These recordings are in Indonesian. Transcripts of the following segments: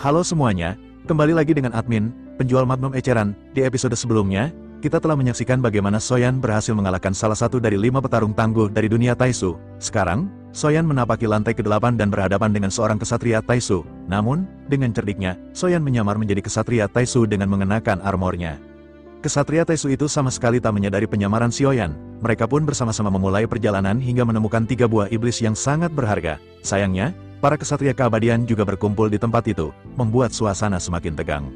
Halo semuanya, kembali lagi dengan admin, penjual Magnum eceran. Di episode sebelumnya, kita telah menyaksikan bagaimana Soyan berhasil mengalahkan salah satu dari 5 petarung tangguh dari dunia Taishu. Sekarang, Soyan menapaki lantai ke-8 dan berhadapan dengan seorang kesatria Taishu. Namun, dengan cerdiknya, Soyan menyamar menjadi kesatria Taishu dengan mengenakan armornya. Kesatria Taishu itu sama sekali tak menyadari penyamaran Soyan. Mereka pun bersama-sama memulai perjalanan hingga menemukan 3 buah iblis yang sangat berharga. Sayangnya, para kesatria keabadian juga berkumpul di tempat itu, membuat suasana semakin tegang.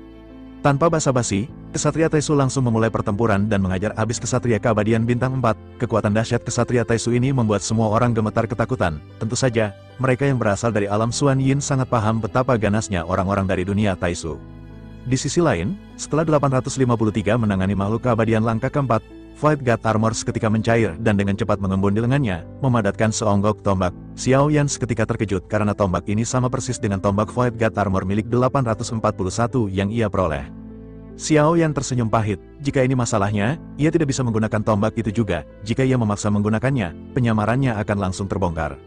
Tanpa basa-basi, kesatria Taishu langsung memulai pertempuran dan mengajar habis kesatria keabadian bintang 4. Kekuatan dahsyat kesatria Taishu ini membuat semua orang gemetar ketakutan. Tentu saja, mereka yang berasal dari alam Xuan Yin sangat paham betapa ganasnya orang-orang dari dunia Taishu. Di sisi lain, setelah 853 menangani makhluk keabadian langkah keempat, Void God Armor seketika mencair dan dengan cepat mengembun di lengannya, memadatkan seonggok tombak. Xiao Yan seketika terkejut karena tombak ini sama persis dengan tombak Void God Armor milik 841 yang ia peroleh. Xiao Yan tersenyum pahit. Jika ini masalahnya, ia tidak bisa menggunakan tombak itu juga. Jika ia memaksa menggunakannya, penyamarannya akan langsung terbongkar.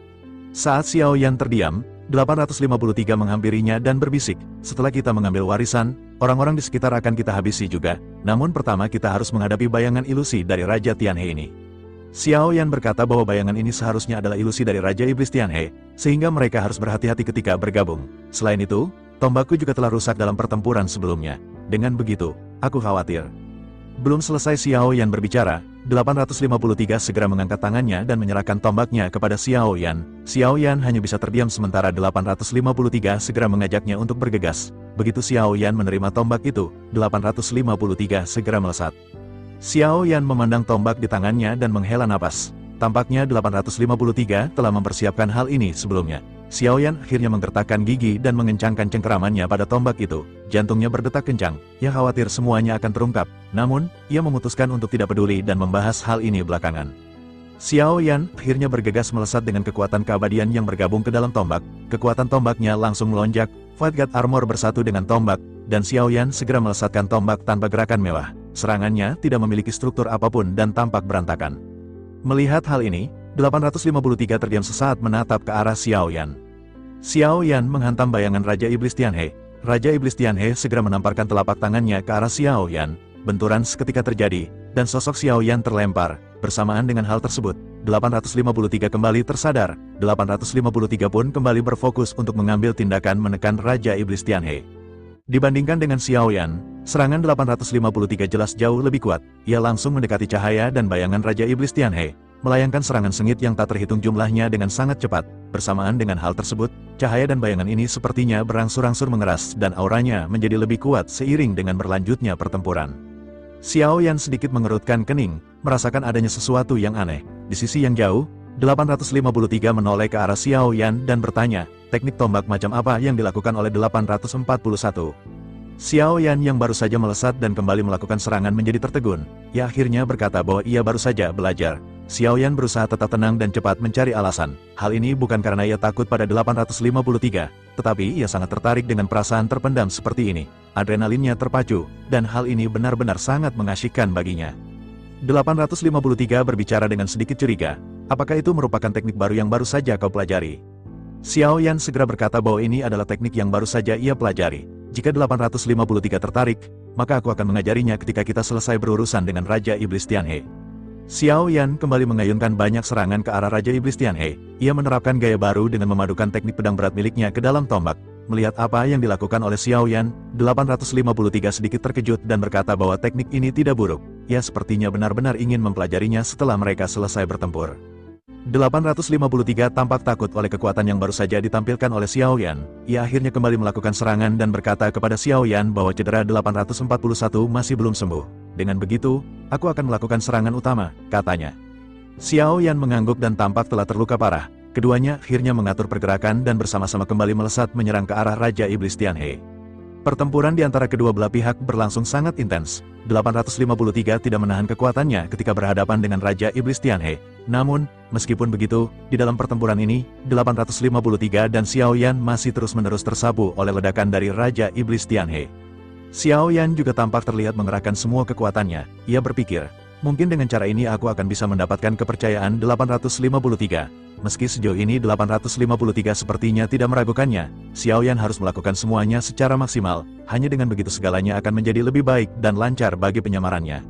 Saat Xiao Yan terdiam, 853 menghampirinya dan berbisik, "Setelah kita mengambil warisan, orang-orang di sekitar akan kita habisi juga. Namun pertama kita harus menghadapi bayangan ilusi dari Raja Tianhe ini." Xiao Yan berkata bahwa bayangan ini seharusnya adalah ilusi dari Raja Iblis Tianhe, sehingga mereka harus berhati-hati ketika bergabung. Selain itu, tombakku juga telah rusak dalam pertempuran sebelumnya. Dengan begitu, aku khawatir. Belum selesai Xiao Yan berbicara, 853 segera mengangkat tangannya dan menyerahkan tombaknya kepada Xiao Yan. Xiao Yan hanya bisa terdiam sementara 853 segera mengajaknya untuk bergegas. Begitu Xiao Yan menerima tombak itu, 853 segera melesat. Xiao Yan memandang tombak di tangannya dan menghela napas. Tampaknya 853 telah mempersiapkan hal ini sebelumnya. Xiao Yan akhirnya menggertakkan gigi dan mengencangkan cengkeramannya pada tombak itu. Jantungnya berdetak kencang. Ia khawatir semuanya akan terungkap. Namun, ia memutuskan untuk tidak peduli dan membahas hal ini belakangan. Xiao Yan akhirnya bergegas melesat dengan kekuatan keabadian yang bergabung ke dalam tombak. Kekuatan tombaknya langsung melonjak. Void God Armor bersatu dengan tombak, dan Xiao Yan segera melesatkan tombak tanpa gerakan mewah. Serangannya tidak memiliki struktur apapun dan tampak berantakan. Melihat hal ini, 853 terdiam sesaat menatap ke arah Xiao Yan. Xiao Yan menghantam bayangan Raja Iblis Tianhe. Raja Iblis Tianhe segera menamparkan telapak tangannya ke arah Xiao Yan. Benturan seketika terjadi, dan sosok Xiao Yan terlempar. Bersamaan dengan hal tersebut, 853 kembali tersadar. 853 pun kembali berfokus untuk mengambil tindakan menekan Raja Iblis Tianhe. Dibandingkan dengan Xiao Yan, serangan 853 jelas jauh lebih kuat. Ia langsung mendekati cahaya dan bayangan Raja Iblis Tianhe, melayangkan serangan sengit yang tak terhitung jumlahnya dengan sangat cepat. Bersamaan dengan hal tersebut, cahaya dan bayangan ini sepertinya berangsur-angsur mengeras dan auranya menjadi lebih kuat seiring dengan berlanjutnya pertempuran. Xiao Yan sedikit mengerutkan kening, merasakan adanya sesuatu yang aneh. Di sisi yang jauh, 853 menoleh ke arah Xiao Yan dan bertanya, teknik tombak macam apa yang dilakukan oleh 841? Xiao Yan yang baru saja melesat dan kembali melakukan serangan menjadi tertegun. Ia akhirnya berkata bahwa ia baru saja belajar. Xiao Yan berusaha tetap tenang dan cepat mencari alasan. Hal ini bukan karena ia takut pada 853, tetapi ia sangat tertarik dengan perasaan terpendam seperti ini. Adrenalinnya terpacu, dan hal ini benar-benar sangat mengasyikkan baginya. 853 berbicara dengan sedikit curiga. Apakah itu merupakan teknik baru yang baru saja kau pelajari? Xiao Yan segera berkata bahwa ini adalah teknik yang baru saja ia pelajari. Jika 853 tertarik, maka aku akan mengajarinya ketika kita selesai berurusan dengan Raja Iblis Tianhe. Xiao Yan kembali mengayunkan banyak serangan ke arah Raja Iblis Tianhe. Ia menerapkan gaya baru dengan memadukan teknik pedang berat miliknya ke dalam tombak. Melihat apa yang dilakukan oleh Xiao Yan, 853 sedikit terkejut dan berkata bahwa teknik ini tidak buruk. Ia sepertinya benar-benar ingin mempelajarinya setelah mereka selesai bertempur. 853 tampak takut oleh kekuatan yang baru saja ditampilkan oleh Xiao Yan. Ia akhirnya kembali melakukan serangan dan berkata kepada Xiao Yan bahwa cedera 841 masih belum sembuh. Dengan begitu, aku akan melakukan serangan utama, katanya. Xiao Yan mengangguk dan tampak telah terluka parah. Keduanya akhirnya mengatur pergerakan dan bersama-sama kembali melesat menyerang ke arah Raja Iblis Tianhe. Pertempuran di antara kedua belah pihak berlangsung sangat intens. 853 tidak menahan kekuatannya ketika berhadapan dengan Raja Iblis Tianhe. Namun, meskipun begitu, di dalam pertempuran ini, 853 dan Xiao Yan masih terus-menerus tersapu oleh ledakan dari Raja Iblis Tianhe. Xiao Yan juga tampak terlihat mengerahkan semua kekuatannya. Ia berpikir, Mungkin dengan cara ini aku akan bisa mendapatkan kepercayaan 853. Meski sejauh ini 853 sepertinya tidak meragukannya, Xiao Yan harus melakukan semuanya secara maksimal, hanya dengan begitu segalanya akan menjadi lebih baik dan lancar bagi penyamarannya.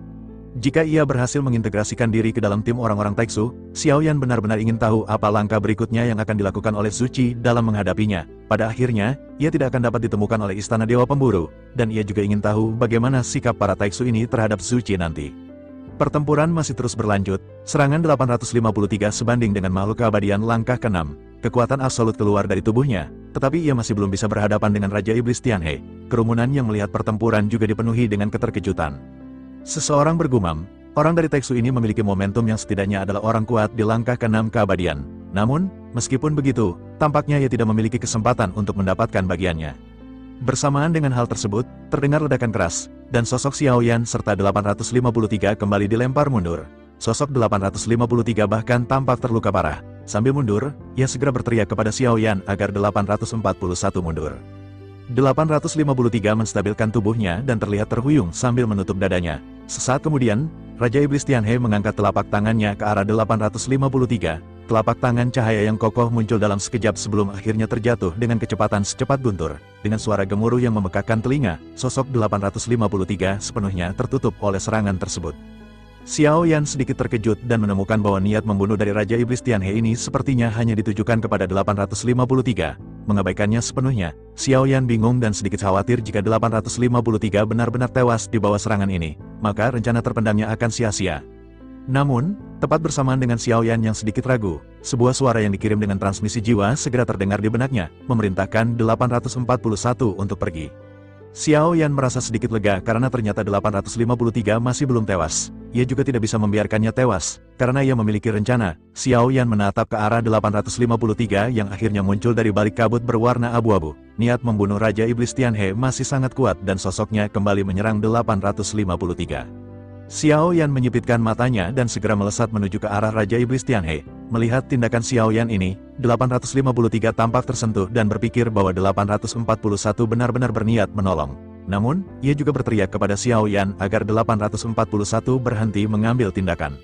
Jika ia berhasil mengintegrasikan diri ke dalam tim orang-orang Taiksu, Xiao Yan benar-benar ingin tahu apa langkah berikutnya yang akan dilakukan oleh Zhu Qi dalam menghadapinya. Pada akhirnya, ia tidak akan dapat ditemukan oleh Istana Dewa Pemburu, dan ia juga ingin tahu bagaimana sikap para Taiksu ini terhadap Zhu Qi nanti. Pertempuran masih terus berlanjut, serangan 853 sebanding dengan makhluk keabadian langkah ke-6. Kekuatan absolut keluar dari tubuhnya, tetapi ia masih belum bisa berhadapan dengan Raja Iblis Tianhe. Kerumunan yang melihat pertempuran juga dipenuhi dengan keterkejutan. Seseorang bergumam, orang dari Taiksu ini memiliki momentum yang setidaknya adalah orang kuat di langkah ke-6 keabadian. Namun, meskipun begitu, tampaknya ia tidak memiliki kesempatan untuk mendapatkan bagiannya. Bersamaan dengan hal tersebut, terdengar ledakan keras, dan sosok Xiao Yan serta 853 kembali dilempar mundur. Sosok 853 bahkan tampak terluka parah. Sambil mundur, ia segera berteriak kepada Xiao Yan agar 841 mundur. 853 menstabilkan tubuhnya dan terlihat terhuyung sambil menutup dadanya. Sesaat kemudian, Raja Iblis Tianhe mengangkat telapak tangannya ke arah 853. Telapak tangan cahaya yang kokoh muncul dalam sekejap sebelum akhirnya terjatuh dengan kecepatan secepat guntur. Dengan suara gemuruh yang memekakkan telinga, sosok 853 sepenuhnya tertutup oleh serangan tersebut. Xiao Yan sedikit terkejut dan menemukan bahwa niat membunuh dari Raja Iblis Tianhe ini sepertinya hanya ditujukan kepada 853. Mengabaikannya sepenuhnya, Xiao Yan bingung dan sedikit khawatir jika 853 benar-benar tewas di bawah serangan ini, maka rencana terpendamnya akan sia-sia. Namun, tepat bersamaan dengan Xiao Yan yang sedikit ragu, sebuah suara yang dikirim dengan transmisi jiwa segera terdengar di benaknya, memerintahkan 841 untuk pergi. Xiao Yan merasa sedikit lega karena ternyata 853 masih belum tewas. Ia juga tidak bisa membiarkannya tewas, karena ia memiliki rencana. Xiao Yan menatap ke arah 853 yang akhirnya muncul dari balik kabut berwarna abu-abu. Niat membunuh Raja Iblis Tianhe masih sangat kuat dan sosoknya kembali menyerang 853. Xiao Yan menyipitkan matanya dan segera melesat menuju ke arah Raja Iblis Tianhe. Melihat tindakan Xiao Yan ini, 853 tampak tersentuh dan berpikir bahwa 841 benar-benar berniat menolong. Namun, ia juga berteriak kepada Xiao Yan agar 841 berhenti mengambil tindakan.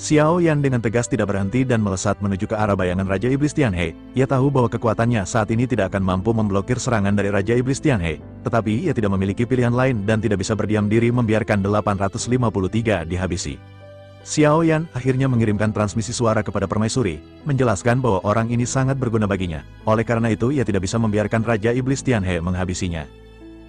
Xiao Yan dengan tegas tidak berhenti dan melesat menuju ke arah bayangan Raja Iblis Tianhe. Ia tahu bahwa kekuatannya saat ini tidak akan mampu memblokir serangan dari Raja Iblis Tianhe. Tetapi ia tidak memiliki pilihan lain dan tidak bisa berdiam diri membiarkan 853 dihabisi. Xiao Yan akhirnya mengirimkan transmisi suara kepada Permaisuri, menjelaskan bahwa orang ini sangat berguna baginya. Oleh karena itu ia tidak bisa membiarkan Raja Iblis Tianhe menghabisinya.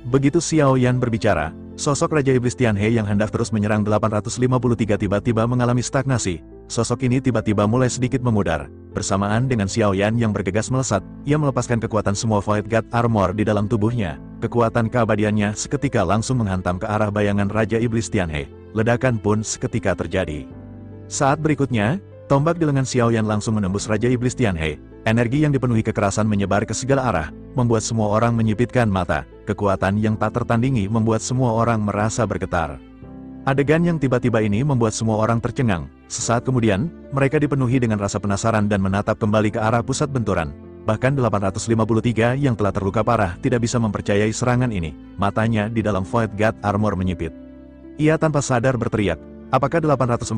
Begitu Xiao Yan berbicara, sosok Raja Iblis Tianhe yang hendak terus menyerang 853 tiba-tiba mengalami stagnasi. Sosok ini tiba-tiba mulai sedikit memudar. Bersamaan dengan Xiao Yan yang bergegas melesat, ia melepaskan kekuatan semua Void God Armor di dalam tubuhnya. Kekuatan keabadiannya seketika langsung menghantam ke arah bayangan Raja Iblis Tianhe. Ledakan pun seketika terjadi. Saat berikutnya, tombak di lengan Xiao Yan langsung menembus Raja Iblis Tianhe. Energi yang dipenuhi kekerasan menyebar ke segala arah, membuat semua orang menyipitkan mata. Kekuatan yang tak tertandingi membuat semua orang merasa bergetar. Adegan yang tiba-tiba ini membuat semua orang tercengang. Sesaat kemudian, mereka dipenuhi dengan rasa penasaran dan menatap kembali ke arah pusat benturan. Bahkan 853 yang telah terluka parah tidak bisa mempercayai serangan ini. Matanya di dalam Void God Armor menyipit. Ia tanpa sadar berteriak, apakah 841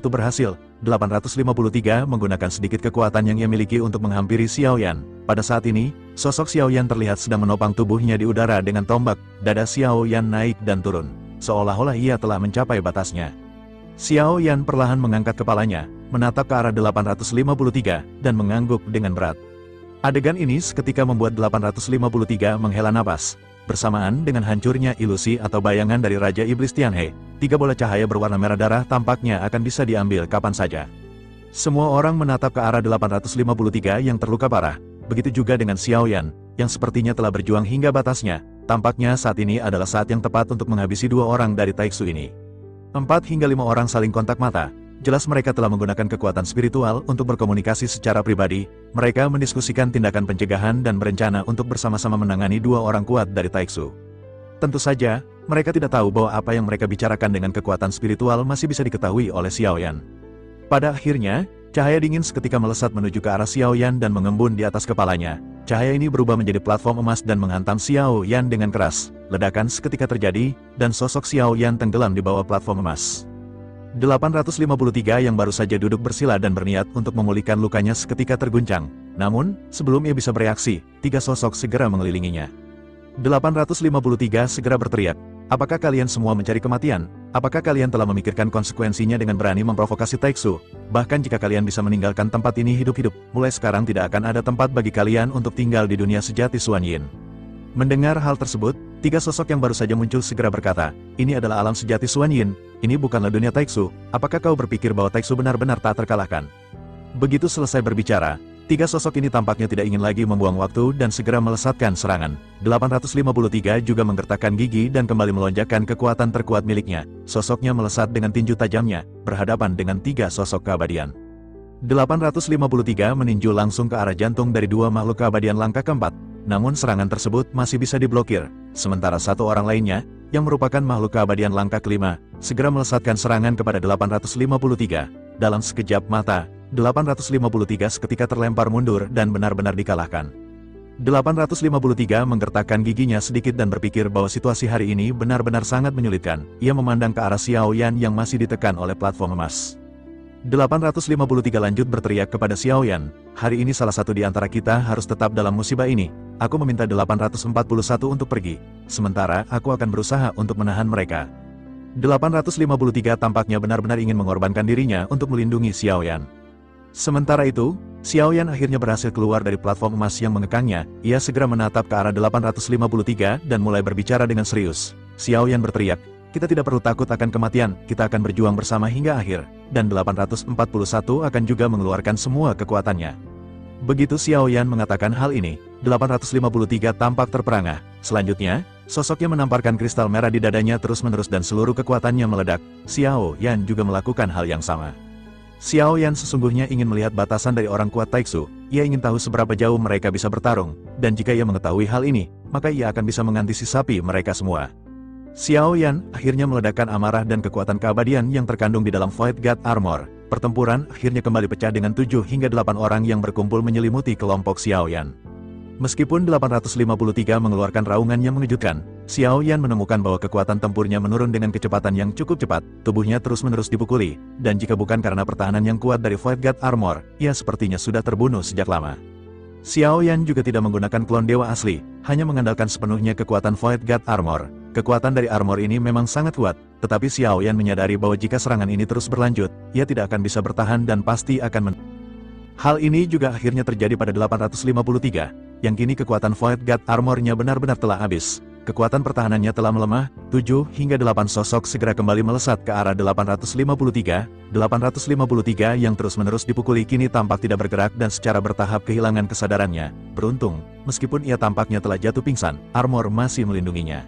berhasil? 853 menggunakan sedikit kekuatan yang ia miliki untuk menghampiri Xiao Yan. Pada saat ini, sosok Xiao Yan terlihat sedang menopang tubuhnya di udara dengan tombak. Dada Xiao Yan naik dan turun, seolah-olah ia telah mencapai batasnya. Xiao Yan perlahan mengangkat kepalanya, menatap ke arah 853, dan mengangguk dengan berat. Adegan ini seketika membuat 853 menghela napas. Bersamaan dengan hancurnya ilusi atau bayangan dari Raja Iblis Tianhe, 3 bola cahaya berwarna merah darah tampaknya akan bisa diambil kapan saja. Semua orang menatap ke arah 853 yang terluka parah. Begitu juga dengan Xiao Yan, yang sepertinya telah berjuang hingga batasnya. Tampaknya saat ini adalah saat yang tepat untuk menghabisi 2 orang dari Taiksu ini. 4 hingga 5 orang saling kontak mata. Jelas mereka telah menggunakan kekuatan spiritual untuk berkomunikasi secara pribadi. Mereka mendiskusikan tindakan pencegahan dan berencana untuk bersama-sama menangani 2 orang kuat dari Taiksu. Tentu saja, mereka tidak tahu bahwa apa yang mereka bicarakan dengan kekuatan spiritual masih bisa diketahui oleh Xiao Yan. Pada akhirnya, cahaya dingin seketika melesat menuju ke arah Xiao Yan dan mengembun di atas kepalanya. Cahaya ini berubah menjadi platform emas dan menghantam Xiao Yan dengan keras. Ledakan seketika terjadi, dan sosok Xiao Yan tenggelam di bawah platform emas. 853 yang baru saja duduk bersila dan berniat untuk memulihkan lukanya seketika terguncang. Namun, sebelum ia bisa bereaksi, 3 sosok segera mengelilinginya. 853 segera berteriak, "Apakah kalian semua mencari kematian? Apakah kalian telah memikirkan konsekuensinya dengan berani memprovokasi Taiksu? Bahkan jika kalian bisa meninggalkan tempat ini hidup-hidup, mulai sekarang tidak akan ada tempat bagi kalian untuk tinggal di dunia sejati Xuan Yin." Mendengar hal tersebut, 3 sosok yang baru saja muncul segera berkata, "Ini adalah alam sejati Xuan Yin, ini bukanlah dunia Taiksu. Apakah kau berpikir bahwa Taiksu benar-benar tak terkalahkan?" Begitu selesai berbicara, 3 sosok ini tampaknya tidak ingin lagi membuang waktu dan segera melesatkan serangan. 853 juga menggertakkan gigi dan kembali melonjakkan kekuatan terkuat miliknya. Sosoknya melesat dengan tinju tajamnya, berhadapan dengan 3 sosok keabadian. 853 meninju langsung ke arah jantung dari 2 makhluk keabadian langkah keempat. Namun serangan tersebut masih bisa diblokir. Sementara 1 orang lainnya, yang merupakan makhluk keabadian langkah kelima, segera melesatkan serangan kepada 853. Dalam sekejap mata, 853 seketika terlempar mundur dan benar-benar dikalahkan. 853 menggertakkan giginya sedikit dan berpikir bahwa situasi hari ini benar-benar sangat menyulitkan. Ia memandang ke arah Xiao Yan yang masih ditekan oleh platform emas. 853 lanjut berteriak kepada Xiao Yan, "Hari ini salah satu di antara kita harus tetap dalam musibah ini. Aku meminta 841 untuk pergi. Sementara aku akan berusaha untuk menahan mereka." 853 tampaknya benar-benar ingin mengorbankan dirinya untuk melindungi Xiao Yan. Sementara itu, Xiao Yan akhirnya berhasil keluar dari platform emas yang mengekangnya. Ia segera menatap ke arah 853 dan mulai berbicara dengan serius. Xiao Yan berteriak, "Kita tidak perlu takut akan kematian, kita akan berjuang bersama hingga akhir." Dan 841 akan juga mengeluarkan semua kekuatannya. Begitu Xiao Yan mengatakan hal ini, 853 tampak terperangah. Selanjutnya, sosoknya menamparkan kristal merah di dadanya terus-menerus dan seluruh kekuatannya meledak. Xiao Yan juga melakukan hal yang sama. Xiao Yan sesungguhnya ingin melihat batasan dari orang kuat Taiksu. Ia ingin tahu seberapa jauh mereka bisa bertarung, dan jika ia mengetahui hal ini, maka ia akan bisa mengantisipasi mereka semua. Xiao Yan akhirnya meledakkan amarah dan kekuatan keabadian yang terkandung di dalam Void God Armor. Pertempuran akhirnya kembali pecah dengan 7 hingga 8 orang yang berkumpul menyelimuti kelompok Xiao Yan. Meskipun 853 mengeluarkan raungan yang mengejutkan, Xiao Yan menemukan bahwa kekuatan tempurnya menurun dengan kecepatan yang cukup cepat, tubuhnya terus-menerus dipukuli, dan jika bukan karena pertahanan yang kuat dari Void God Armor, ia sepertinya sudah terbunuh sejak lama. Xiao Yan juga tidak menggunakan klon dewa asli, hanya mengandalkan sepenuhnya kekuatan Void God Armor. Kekuatan dari armor ini memang sangat kuat, tetapi Xiao Yan menyadari bahwa jika serangan ini terus berlanjut, ia tidak akan bisa bertahan dan pasti akan Hal ini juga akhirnya terjadi pada 853, yang kini kekuatan Void God Armor-nya benar-benar telah habis. Kekuatan pertahanannya telah melemah, 7 hingga 8 sosok segera kembali melesat ke arah 853. 853 yang terus-menerus dipukuli kini tampak tidak bergerak dan secara bertahap kehilangan kesadarannya. Beruntung, meskipun ia tampaknya telah jatuh pingsan, armor masih melindunginya.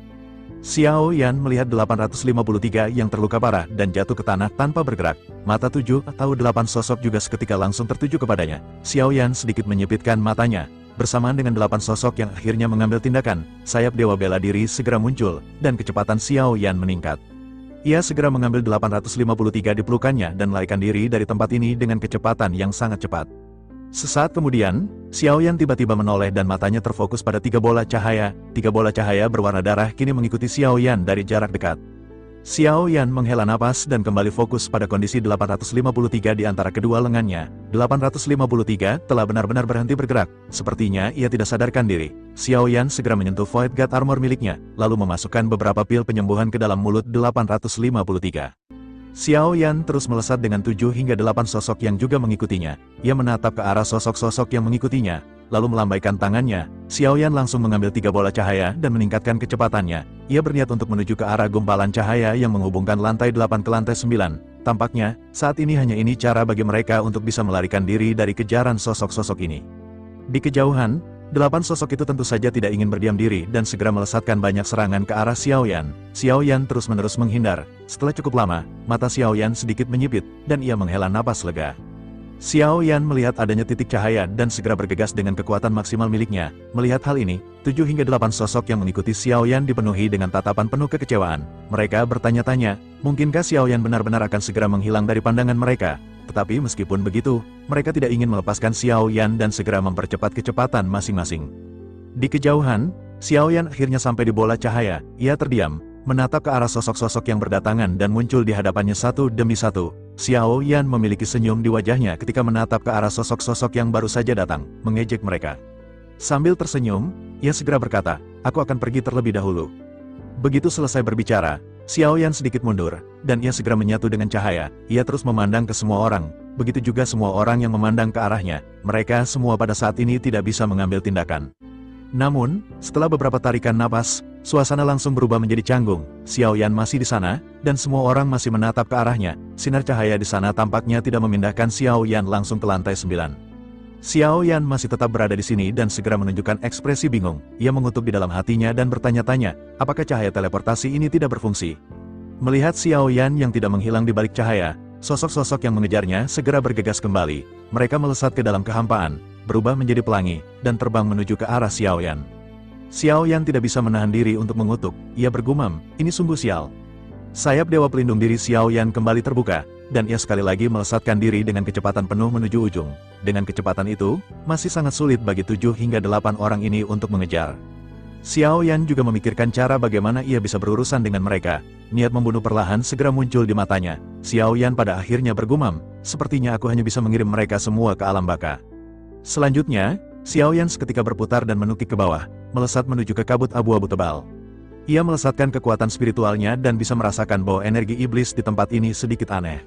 Xiao Yan melihat 853 yang terluka parah dan jatuh ke tanah tanpa bergerak. Mata 7 atau 8 sosok juga seketika langsung tertuju kepadanya. Xiao Yan sedikit menyipitkan matanya. Bersamaan dengan 8 sosok yang akhirnya mengambil tindakan, sayap dewa bela diri segera muncul, dan kecepatan Xiao Yan meningkat. Ia segera mengambil 853 di pelukannya dan melarikan diri dari tempat ini dengan kecepatan yang sangat cepat. Sesaat kemudian, Xiao Yan tiba-tiba menoleh dan matanya terfokus pada 3 bola cahaya. 3 bola cahaya berwarna darah kini mengikuti Xiao Yan dari jarak dekat. Xiao Yan menghela napas dan kembali fokus pada kondisi 853 di antara kedua lengannya. 853 telah benar-benar berhenti bergerak. Sepertinya ia tidak sadarkan diri. Xiao Yan segera menyentuh Void God Armor miliknya, lalu memasukkan beberapa pil penyembuhan ke dalam mulut 853. Xiao Yan terus melesat dengan 7 hingga 8 sosok yang juga mengikutinya. Ia menatap ke arah sosok-sosok yang mengikutinya, lalu melambaikan tangannya. Xiao Yan langsung mengambil 3 bola cahaya dan meningkatkan kecepatannya. Ia berniat untuk menuju ke arah gumpalan cahaya yang menghubungkan lantai 8 ke lantai 9. Tampaknya, saat ini hanya ini cara bagi mereka untuk bisa melarikan diri dari kejaran sosok-sosok ini. Di kejauhan, 8 sosok itu tentu saja tidak ingin berdiam diri dan segera melesatkan banyak serangan ke arah Xiao Yan. Xiao Yan terus-menerus menghindar. Setelah cukup lama, mata Xiao Yan sedikit menyipit, dan ia menghela napas lega. Xiao Yan melihat adanya titik cahaya dan segera bergegas dengan kekuatan maksimal miliknya. Melihat hal ini, 7 hingga 8 sosok yang mengikuti Xiao Yan dipenuhi dengan tatapan penuh kekecewaan. Mereka bertanya-tanya, mungkinkah Xiao Yan benar-benar akan segera menghilang dari pandangan mereka? Tetapi meskipun begitu, mereka tidak ingin melepaskan Xiao Yan dan segera mempercepat kecepatan masing-masing. Di kejauhan, Xiao Yan akhirnya sampai di bola cahaya. Ia terdiam, menatap ke arah sosok-sosok yang berdatangan dan muncul di hadapannya satu demi satu. Xiao Yan memiliki senyum di wajahnya ketika menatap ke arah sosok-sosok yang baru saja datang, mengejek mereka. Sambil tersenyum, ia segera berkata, "Aku akan pergi terlebih dahulu." Begitu selesai berbicara, Xiao Yan sedikit mundur, dan ia segera menyatu dengan cahaya. Ia terus memandang ke semua orang, begitu juga semua orang yang memandang ke arahnya. Mereka semua pada saat ini tidak bisa mengambil tindakan. Namun, setelah beberapa tarikan napas, suasana langsung berubah menjadi canggung. Xiao Yan masih di sana, dan semua orang masih menatap ke arahnya. Sinar cahaya di sana tampaknya tidak memindahkan Xiao Yan langsung ke lantai 9. Xiao Yan masih tetap berada di sini dan segera menunjukkan ekspresi bingung. Ia mengutuk di dalam hatinya dan bertanya-tanya, apakah cahaya teleportasi ini tidak berfungsi? Melihat Xiao Yan yang tidak menghilang di balik cahaya, sosok-sosok yang mengejarnya segera bergegas kembali. Mereka melesat ke dalam kehampaan, berubah menjadi pelangi, dan terbang menuju ke arah Xiao Yan. Xiao Yan tidak bisa menahan diri untuk mengutuk. Ia bergumam, ini sungguh sial. Sayap dewa pelindung diri Xiao Yan kembali terbuka, dan ia sekali lagi melesatkan diri dengan kecepatan penuh menuju ujung. Dengan kecepatan itu, masih sangat sulit bagi 7 hingga 8 orang ini untuk mengejar. Xiao Yan juga memikirkan cara bagaimana ia bisa berurusan dengan mereka. Niat membunuh perlahan segera muncul di matanya. Xiao Yan pada akhirnya bergumam, sepertinya aku hanya bisa mengirim mereka semua ke alam baka. Selanjutnya, Xiao Yan seketika berputar dan menukik ke bawah, melesat menuju ke kabut abu-abu tebal. Ia melesatkan kekuatan spiritualnya dan bisa merasakan bahwa energi iblis di tempat ini sedikit aneh.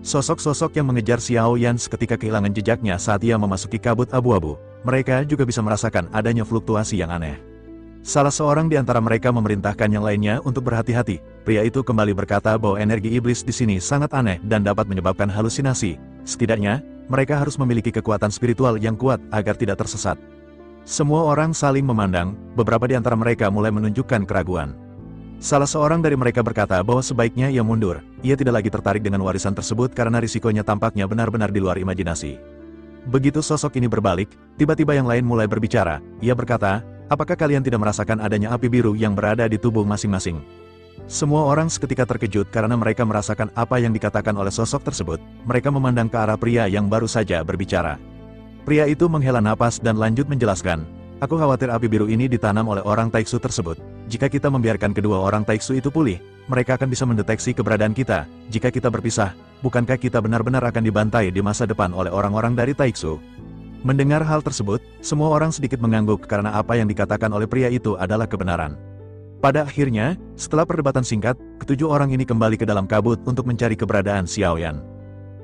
Sosok-sosok yang mengejar Xiao Yan seketika kehilangan jejaknya saat ia memasuki kabut abu-abu. Mereka juga bisa merasakan adanya fluktuasi yang aneh. Salah seorang di antara mereka memerintahkan yang lainnya untuk berhati-hati. Pria itu kembali berkata bahwa energi iblis di sini sangat aneh dan dapat menyebabkan halusinasi. Setidaknya, mereka harus memiliki kekuatan spiritual yang kuat agar tidak tersesat. Semua orang saling memandang, beberapa di antara mereka mulai menunjukkan keraguan. Salah seorang dari mereka berkata bahwa sebaiknya ia mundur. Ia tidak lagi tertarik dengan warisan tersebut karena risikonya tampaknya benar-benar di luar imajinasi. Begitu sosok ini berbalik, tiba-tiba yang lain mulai berbicara. Ia berkata, apakah kalian tidak merasakan adanya api biru yang berada di tubuh masing-masing? Semua orang seketika terkejut karena mereka merasakan apa yang dikatakan oleh sosok tersebut. Mereka memandang ke arah pria yang baru saja berbicara. Pria itu menghela napas dan lanjut menjelaskan, aku khawatir api biru ini ditanam oleh orang Taiksu tersebut. Jika kita membiarkan kedua orang Taiksu itu pulih, mereka akan bisa mendeteksi keberadaan kita. Jika kita berpisah, bukankah kita benar-benar akan dibantai di masa depan oleh orang-orang dari Taiksu? Mendengar hal tersebut, semua orang sedikit mengangguk karena apa yang dikatakan oleh pria itu adalah kebenaran. Pada akhirnya, setelah perdebatan singkat, ketujuh orang ini kembali ke dalam kabut untuk mencari keberadaan Xiao Yan.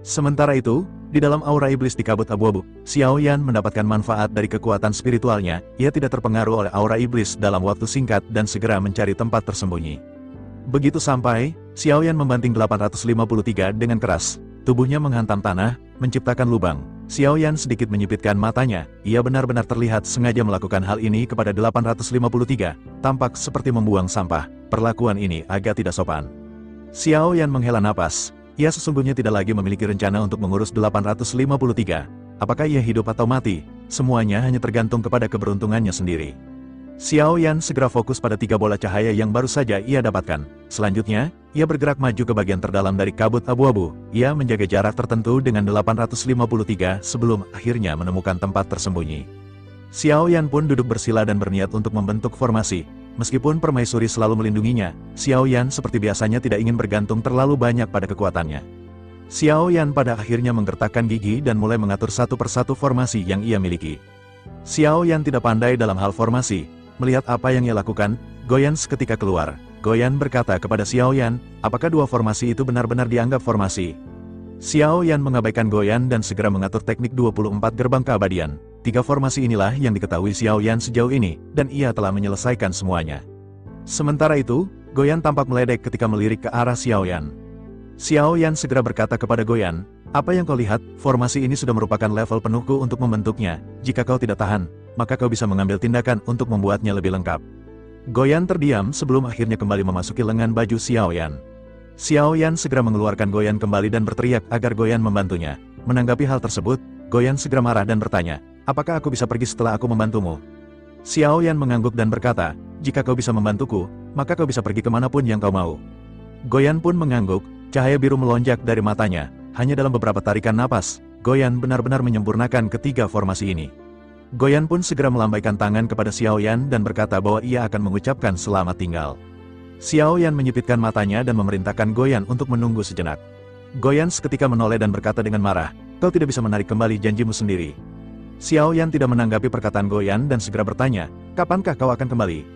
Sementara itu, di dalam aura iblis di kabut abu-abu, Xiao Yan mendapatkan manfaat dari kekuatan spiritualnya. Ia tidak terpengaruh oleh aura iblis dalam waktu singkat dan segera mencari tempat tersembunyi. Begitu sampai, Xiao Yan membanting 853 dengan keras. Tubuhnya menghantam tanah, menciptakan lubang. Xiao Yan sedikit menyipitkan matanya. Ia benar-benar terlihat sengaja melakukan hal ini kepada 853. Tampak seperti membuang sampah. Perlakuan ini agak tidak sopan. Xiao Yan menghela napas. Ia sesungguhnya tidak lagi memiliki rencana untuk mengurus 853. Apakah ia hidup atau mati? Semuanya hanya tergantung kepada keberuntungannya sendiri. Xiao Yan segera fokus pada 3 bola cahaya yang baru saja ia dapatkan. Selanjutnya, ia bergerak maju ke bagian terdalam dari kabut abu-abu. Ia menjaga jarak tertentu dengan 853 sebelum akhirnya menemukan tempat tersembunyi. Xiao Yan pun duduk bersila dan berniat untuk membentuk formasi. Meskipun permaisuri selalu melindunginya, Xiao Yan seperti biasanya tidak ingin bergantung terlalu banyak pada kekuatannya. Xiao Yan pada akhirnya menggertakkan gigi dan mulai mengatur satu persatu formasi yang ia miliki. Xiao Yan tidak pandai dalam hal formasi. Melihat apa yang ia lakukan, Goyan seketika keluar. Goyan berkata kepada Xiao Yan, apakah dua formasi itu benar-benar dianggap formasi? Xiao Yan mengabaikan Goyan dan segera mengatur teknik 24 gerbang keabadian. 3 formasi inilah yang diketahui Xiao Yan sejauh ini, dan ia telah menyelesaikan semuanya. Sementara itu, Goyan tampak meledek ketika melirik ke arah Xiao Yan. Xiao Yan segera berkata kepada Goyan, apa yang kau lihat, formasi ini sudah merupakan level penuhku untuk membentuknya. Jika kau tidak tahan, maka kau bisa mengambil tindakan untuk membuatnya lebih lengkap. Goyan terdiam sebelum akhirnya kembali memasuki lengan baju Xiao Yan. Xiao Yan segera mengeluarkan Goyan kembali dan berteriak agar Goyan membantunya. Menanggapi hal tersebut, Goyan segera marah dan bertanya, apakah aku bisa pergi setelah aku membantumu? Xiao Yan mengangguk dan berkata, jika kau bisa membantuku, maka kau bisa pergi kemanapun yang kau mau. Goyan pun mengangguk, cahaya biru melonjak dari matanya. Hanya dalam beberapa tarikan napas, Goyan benar-benar menyempurnakan ketiga formasi ini. Goyan pun segera melambaikan tangan kepada Xiao Yan dan berkata bahwa ia akan mengucapkan selamat tinggal. Xiao Yan menyipitkan matanya dan memerintahkan Goyan untuk menunggu sejenak. Goyan seketika menoleh dan berkata dengan marah, "Kau tidak bisa menarik kembali janjimu sendiri." Xiao Yan tidak menanggapi perkataan Goyan dan segera bertanya, "Kapankah kau akan kembali?"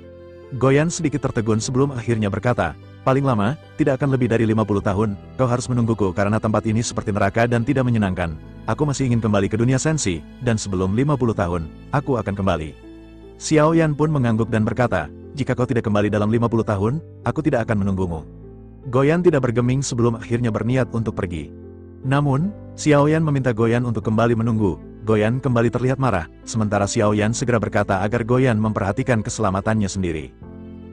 Goyan sedikit tertegun sebelum akhirnya berkata, "Paling lama, tidak akan lebih dari 50 tahun, kau harus menungguku karena tempat ini seperti neraka dan tidak menyenangkan. Aku masih ingin kembali ke dunia sensi, dan sebelum 50 tahun, aku akan kembali." Xiao Yan pun mengangguk dan berkata, "Jika kau tidak kembali dalam 50 tahun, aku tidak akan menunggumu." Goyan tidak bergeming sebelum akhirnya berniat untuk pergi. Namun, Xiao Yan meminta Goyan untuk kembali menunggu. Goyan kembali terlihat marah, sementara Xiao Yan segera berkata agar Goyan memperhatikan keselamatannya sendiri.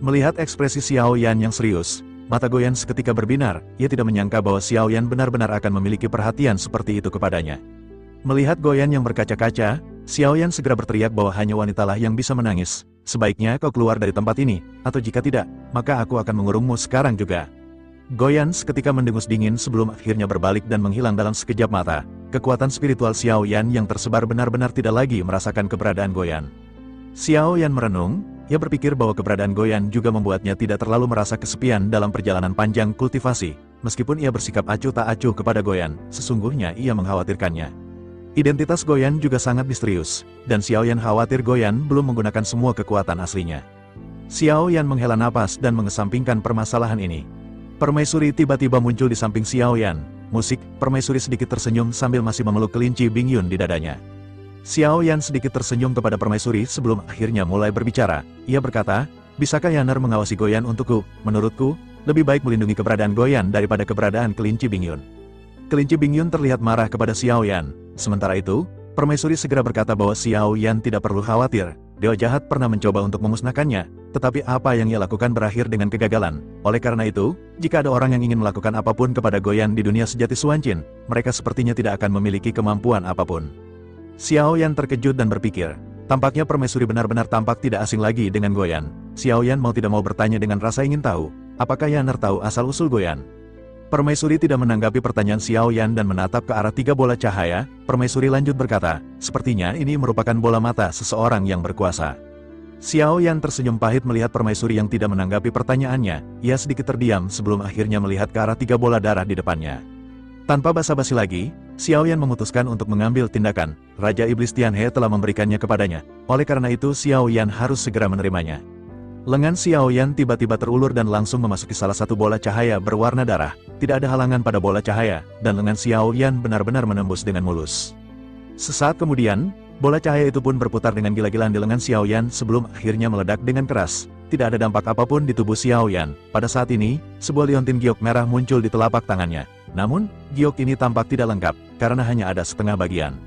Melihat ekspresi Xiao Yan yang serius, mata Goyan seketika berbinar, ia tidak menyangka bahwa Xiao Yan benar-benar akan memiliki perhatian seperti itu kepadanya. Melihat Goyan yang berkaca-kaca, Xiao Yan segera berteriak bahwa hanya wanitalah yang bisa menangis. "Sebaiknya kau keluar dari tempat ini, atau jika tidak, maka aku akan mengurungmu sekarang juga." Goyan seketika mendengus dingin sebelum akhirnya berbalik dan menghilang dalam sekejap mata. Kekuatan spiritual Xiao Yan yang tersebar benar-benar tidak lagi merasakan keberadaan Goyan. Xiao Yan merenung, ia berpikir bahwa keberadaan Goyan juga membuatnya tidak terlalu merasa kesepian dalam perjalanan panjang kultivasi. Meskipun ia bersikap acuh tak acuh kepada Goyan, sesungguhnya ia mengkhawatirkannya. Identitas Goyan juga sangat misterius, dan Xiao Yan khawatir Goyan belum menggunakan semua kekuatan aslinya. Xiao Yan menghela napas dan mengesampingkan permasalahan ini. Permaisuri tiba-tiba muncul di samping Xiao Yan. Musik, permaisuri sedikit tersenyum sambil masih memeluk kelinci Bingyun di dadanya. Xiao Yan sedikit tersenyum kepada permaisuri sebelum akhirnya mulai berbicara. Ia berkata, "Bisakah Yaner mengawasi Goyan untukku? Menurutku, lebih baik melindungi keberadaan Goyan daripada keberadaan kelinci Bingyun." Kelinci Bingyun terlihat marah kepada Xiao Yan. Sementara itu, permaisuri segera berkata bahwa Xiao Yan tidak perlu khawatir. Dewa jahat pernah mencoba untuk memusnahkannya, tetapi apa yang ia lakukan berakhir dengan kegagalan. Oleh karena itu, jika ada orang yang ingin melakukan apapun kepada Goyan di dunia sejati Suanjin, mereka sepertinya tidak akan memiliki kemampuan apapun. Xiao Yan terkejut dan berpikir, tampaknya permaisuri benar-benar tampak tidak asing lagi dengan Goyan. Xiao Yan mau tidak mau bertanya dengan rasa ingin tahu, apakah Yaner tahu asal-usul Goyan? Permaisuri tidak menanggapi pertanyaan Xiao Yan dan menatap ke arah 3 bola cahaya. Permaisuri lanjut berkata, "Sepertinya ini merupakan bola mata seseorang yang berkuasa." Xiao Yan tersenyum pahit melihat permaisuri yang tidak menanggapi pertanyaannya. Ia sedikit terdiam sebelum akhirnya melihat ke arah 3 bola darah di depannya. Tanpa basa-basi lagi, Xiao Yan memutuskan untuk mengambil tindakan. Raja Iblis Tianhe telah memberikannya kepadanya. Oleh karena itu Xiao Yan harus segera menerimanya. Lengan Xiao Yan tiba-tiba terulur dan langsung memasuki salah satu bola cahaya berwarna darah. Tidak ada halangan pada bola cahaya, dan lengan Xiao Yan benar-benar menembus dengan mulus. Sesaat kemudian, bola cahaya itu pun berputar dengan gila-gilaan di lengan Xiao Yan sebelum akhirnya meledak dengan keras. Tidak ada dampak apapun di tubuh Xiao Yan. Pada saat ini, sebuah liontin giok merah muncul di telapak tangannya. Namun, giok ini tampak tidak lengkap, karena hanya ada setengah bagian.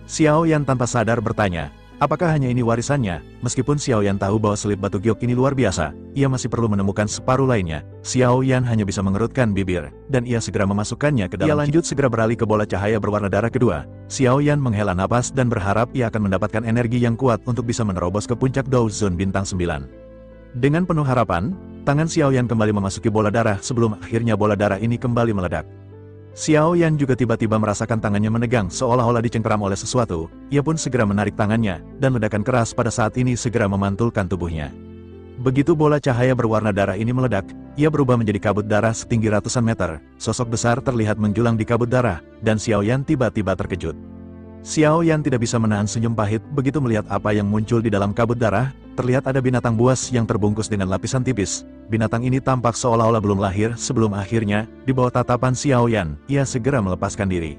Xiao Yan tanpa sadar bertanya, apakah hanya ini warisannya? Meskipun Xiao Yan tahu bahwa selip batu giok ini luar biasa, ia masih perlu menemukan separuh lainnya. Xiao Yan hanya bisa mengerutkan bibir, dan ia segera memasukkannya ke dalam. Ia lanjut segera beralih ke bola cahaya berwarna darah kedua. Xiao Yan menghela napas dan berharap ia akan mendapatkan energi yang kuat untuk bisa menerobos ke puncak Dao Zone bintang 9. Dengan penuh harapan, tangan Xiao Yan kembali memasuki bola darah sebelum akhirnya bola darah ini kembali meledak. Xiao Yan juga tiba-tiba merasakan tangannya menegang seolah-olah dicengkeram oleh sesuatu. Ia pun segera menarik tangannya, dan ledakan keras pada saat ini segera memantulkan tubuhnya. Begitu bola cahaya berwarna darah ini meledak, ia berubah menjadi kabut darah setinggi ratusan meter. Sosok besar terlihat menjulang di kabut darah, dan Xiao Yan tiba-tiba terkejut. Xiao Yan tidak bisa menahan senyum pahit begitu melihat apa yang muncul di dalam kabut darah. Terlihat ada binatang buas yang terbungkus dengan lapisan tipis. Binatang ini tampak seolah-olah belum lahir sebelum akhirnya, di bawah tatapan Xiao Yan, ia segera melepaskan diri.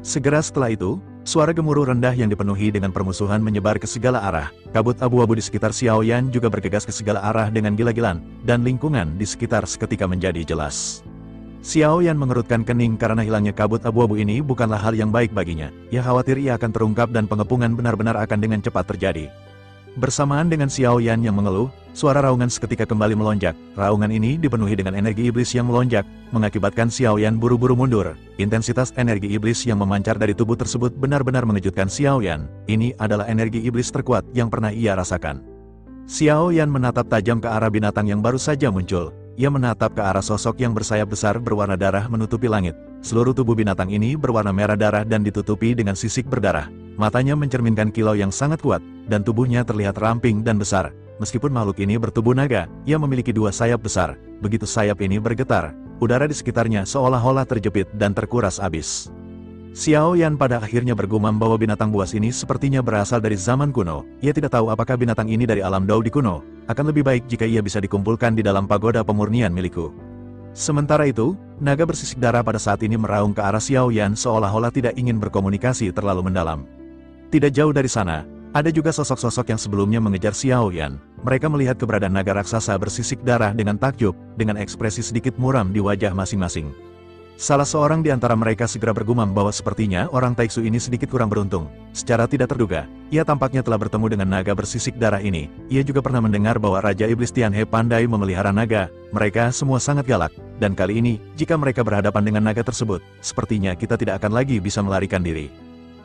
Segera setelah itu, suara gemuruh rendah yang dipenuhi dengan permusuhan menyebar ke segala arah. Kabut abu-abu di sekitar Xiao Yan juga bergegas ke segala arah dengan gila-gilaan, dan lingkungan di sekitar seketika menjadi jelas. Xiao Yan mengerutkan kening karena hilangnya kabut abu-abu ini bukanlah hal yang baik baginya. Ia khawatir ia akan terungkap dan pengepungan benar-benar akan dengan cepat terjadi. Bersamaan dengan Xiao Yan yang mengeluh, suara raungan seketika kembali melonjak. Raungan ini dipenuhi dengan energi iblis yang melonjak, mengakibatkan Xiao Yan buru-buru mundur. Intensitas energi iblis yang memancar dari tubuh tersebut benar-benar mengejutkan Xiao Yan. Ini adalah energi iblis terkuat yang pernah ia rasakan. Xiao Yan menatap tajam ke arah binatang yang baru saja muncul. Ia menatap ke arah sosok yang bersayap besar berwarna darah menutupi langit. Seluruh tubuh binatang ini berwarna merah darah dan ditutupi dengan sisik berdarah. Matanya mencerminkan kilau yang sangat kuat, dan tubuhnya terlihat ramping dan besar. Meskipun makhluk ini bertubuh naga, ia memiliki dua sayap besar. Begitu sayap ini bergetar, udara di sekitarnya seolah-olah terjepit dan terkuras habis. Xiao Yan pada akhirnya bergumam bahwa binatang buas ini sepertinya berasal dari zaman kuno. Ia tidak tahu apakah binatang ini dari alam Dao di kuno. Akan lebih baik jika ia bisa dikumpulkan di dalam pagoda pemurnian milikku. Sementara itu, naga bersisik darah pada saat ini meraung ke arah Xiao Yan seolah-olah tidak ingin berkomunikasi terlalu mendalam. Tidak jauh dari sana, ada juga sosok-sosok yang sebelumnya mengejar Xiao Yan. Mereka melihat keberadaan naga raksasa bersisik darah dengan takjub, dengan ekspresi sedikit muram di wajah masing-masing. Salah seorang di antara mereka segera bergumam bahwa sepertinya orang Taiksu ini sedikit kurang beruntung. Secara tidak terduga, ia tampaknya telah bertemu dengan naga bersisik darah ini. Ia juga pernah mendengar bahwa Raja Iblis Tianhe pandai memelihara naga. Mereka semua sangat galak, dan kali ini, jika mereka berhadapan dengan naga tersebut, sepertinya kita tidak akan lagi bisa melarikan diri.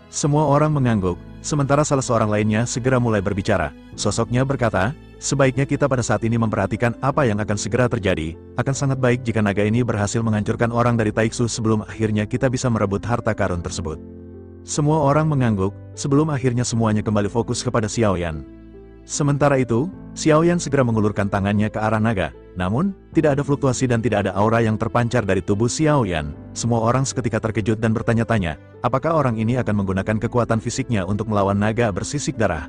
Semua orang mengangguk, sementara salah seorang lainnya segera mulai berbicara. Sosoknya berkata, sebaiknya kita pada saat ini memperhatikan apa yang akan segera terjadi. Akan sangat baik jika naga ini berhasil menghancurkan orang dari Taiksu sebelum akhirnya kita bisa merebut harta karun tersebut. Semua orang mengangguk, sebelum akhirnya semuanya kembali fokus kepada Xiao Yan. Sementara itu, Xiao Yan segera mengulurkan tangannya ke arah naga. Namun, tidak ada fluktuasi dan tidak ada aura yang terpancar dari tubuh Xiao Yan. Semua orang seketika terkejut dan bertanya-tanya, apakah orang ini akan menggunakan kekuatan fisiknya untuk melawan naga bersisik darah?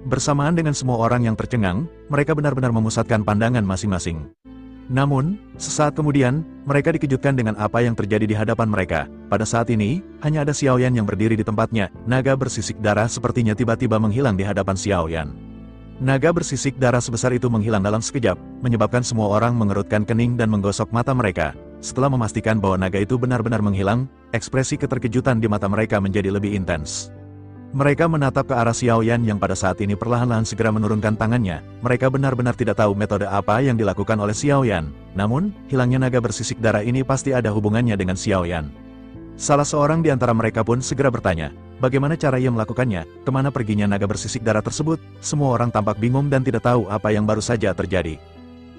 Bersamaan dengan semua orang yang tercengang, mereka benar-benar memusatkan pandangan masing-masing. Namun, sesaat kemudian, mereka dikejutkan dengan apa yang terjadi di hadapan mereka. Pada saat ini, hanya ada Xiao Yan yang berdiri di tempatnya. Naga bersisik darah sepertinya tiba-tiba menghilang di hadapan Xiao Yan. Naga bersisik darah sebesar itu menghilang dalam sekejap, menyebabkan semua orang mengerutkan kening dan menggosok mata mereka. Setelah memastikan bahwa naga itu benar-benar menghilang, ekspresi keterkejutan di mata mereka menjadi lebih intens. Mereka menatap ke arah Xiao Yan yang pada saat ini perlahan-lahan segera menurunkan tangannya. Mereka benar-benar tidak tahu metode apa yang dilakukan oleh Xiao Yan. Namun, hilangnya naga bersisik darah ini pasti ada hubungannya dengan Xiao Yan. Salah seorang di antara mereka pun segera bertanya, bagaimana cara ia melakukannya, kemana perginya naga bersisik darah tersebut? Semua orang tampak bingung dan tidak tahu apa yang baru saja terjadi.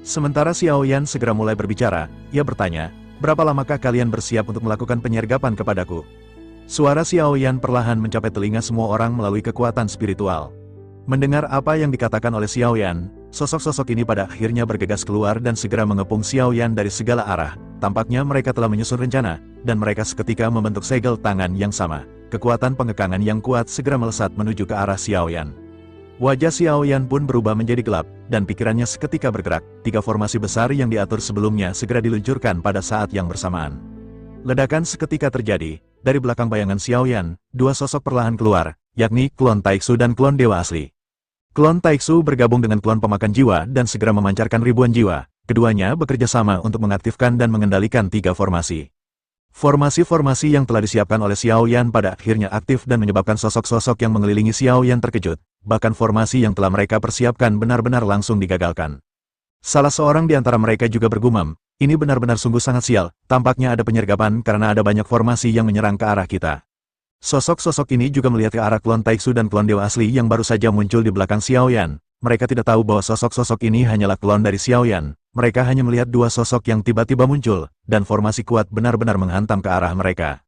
Sementara Xiao Yan segera mulai berbicara, ia bertanya, berapa lamakah kalian bersiap untuk melakukan penyergapan kepadaku? Suara Xiao Yan perlahan mencapai telinga semua orang melalui kekuatan spiritual. Mendengar apa yang dikatakan oleh Xiao Yan, sosok-sosok ini pada akhirnya bergegas keluar dan segera mengepung Xiao Yan dari segala arah. Tampaknya mereka telah menyusun rencana, dan mereka seketika membentuk segel tangan yang sama. Kekuatan pengekangan yang kuat segera melesat menuju ke arah Xiao Yan. Wajah Xiao Yan pun berubah menjadi gelap, dan pikirannya seketika bergerak. 3 formasi besar yang diatur sebelumnya segera diluncurkan pada saat yang bersamaan. Ledakan seketika terjadi. Dari belakang bayangan Xiao Yan, 2 sosok perlahan keluar, yakni klon Taiksu dan klon Dewa Asli. Klon Taiksu bergabung dengan klon pemakan jiwa dan segera memancarkan ribuan jiwa. Keduanya bekerja sama untuk mengaktifkan dan mengendalikan 3 formasi. Formasi-formasi yang telah disiapkan oleh Xiao Yan pada akhirnya aktif dan menyebabkan sosok-sosok yang mengelilingi Xiao Yan terkejut. Bahkan formasi yang telah mereka persiapkan benar-benar langsung digagalkan. Salah seorang di antara mereka juga bergumam, ini benar-benar sungguh sangat sial, tampaknya ada penyergapan karena ada banyak formasi yang menyerang ke arah kita. Sosok-sosok ini juga melihat ke arah klon Taiksu dan klon Dewa Asli yang baru saja muncul di belakang Xiao Yan. Mereka tidak tahu bahwa sosok-sosok ini hanyalah klon dari Xiao Yan. Mereka hanya melihat 2 sosok yang tiba-tiba muncul, dan formasi kuat benar-benar menghantam ke arah mereka.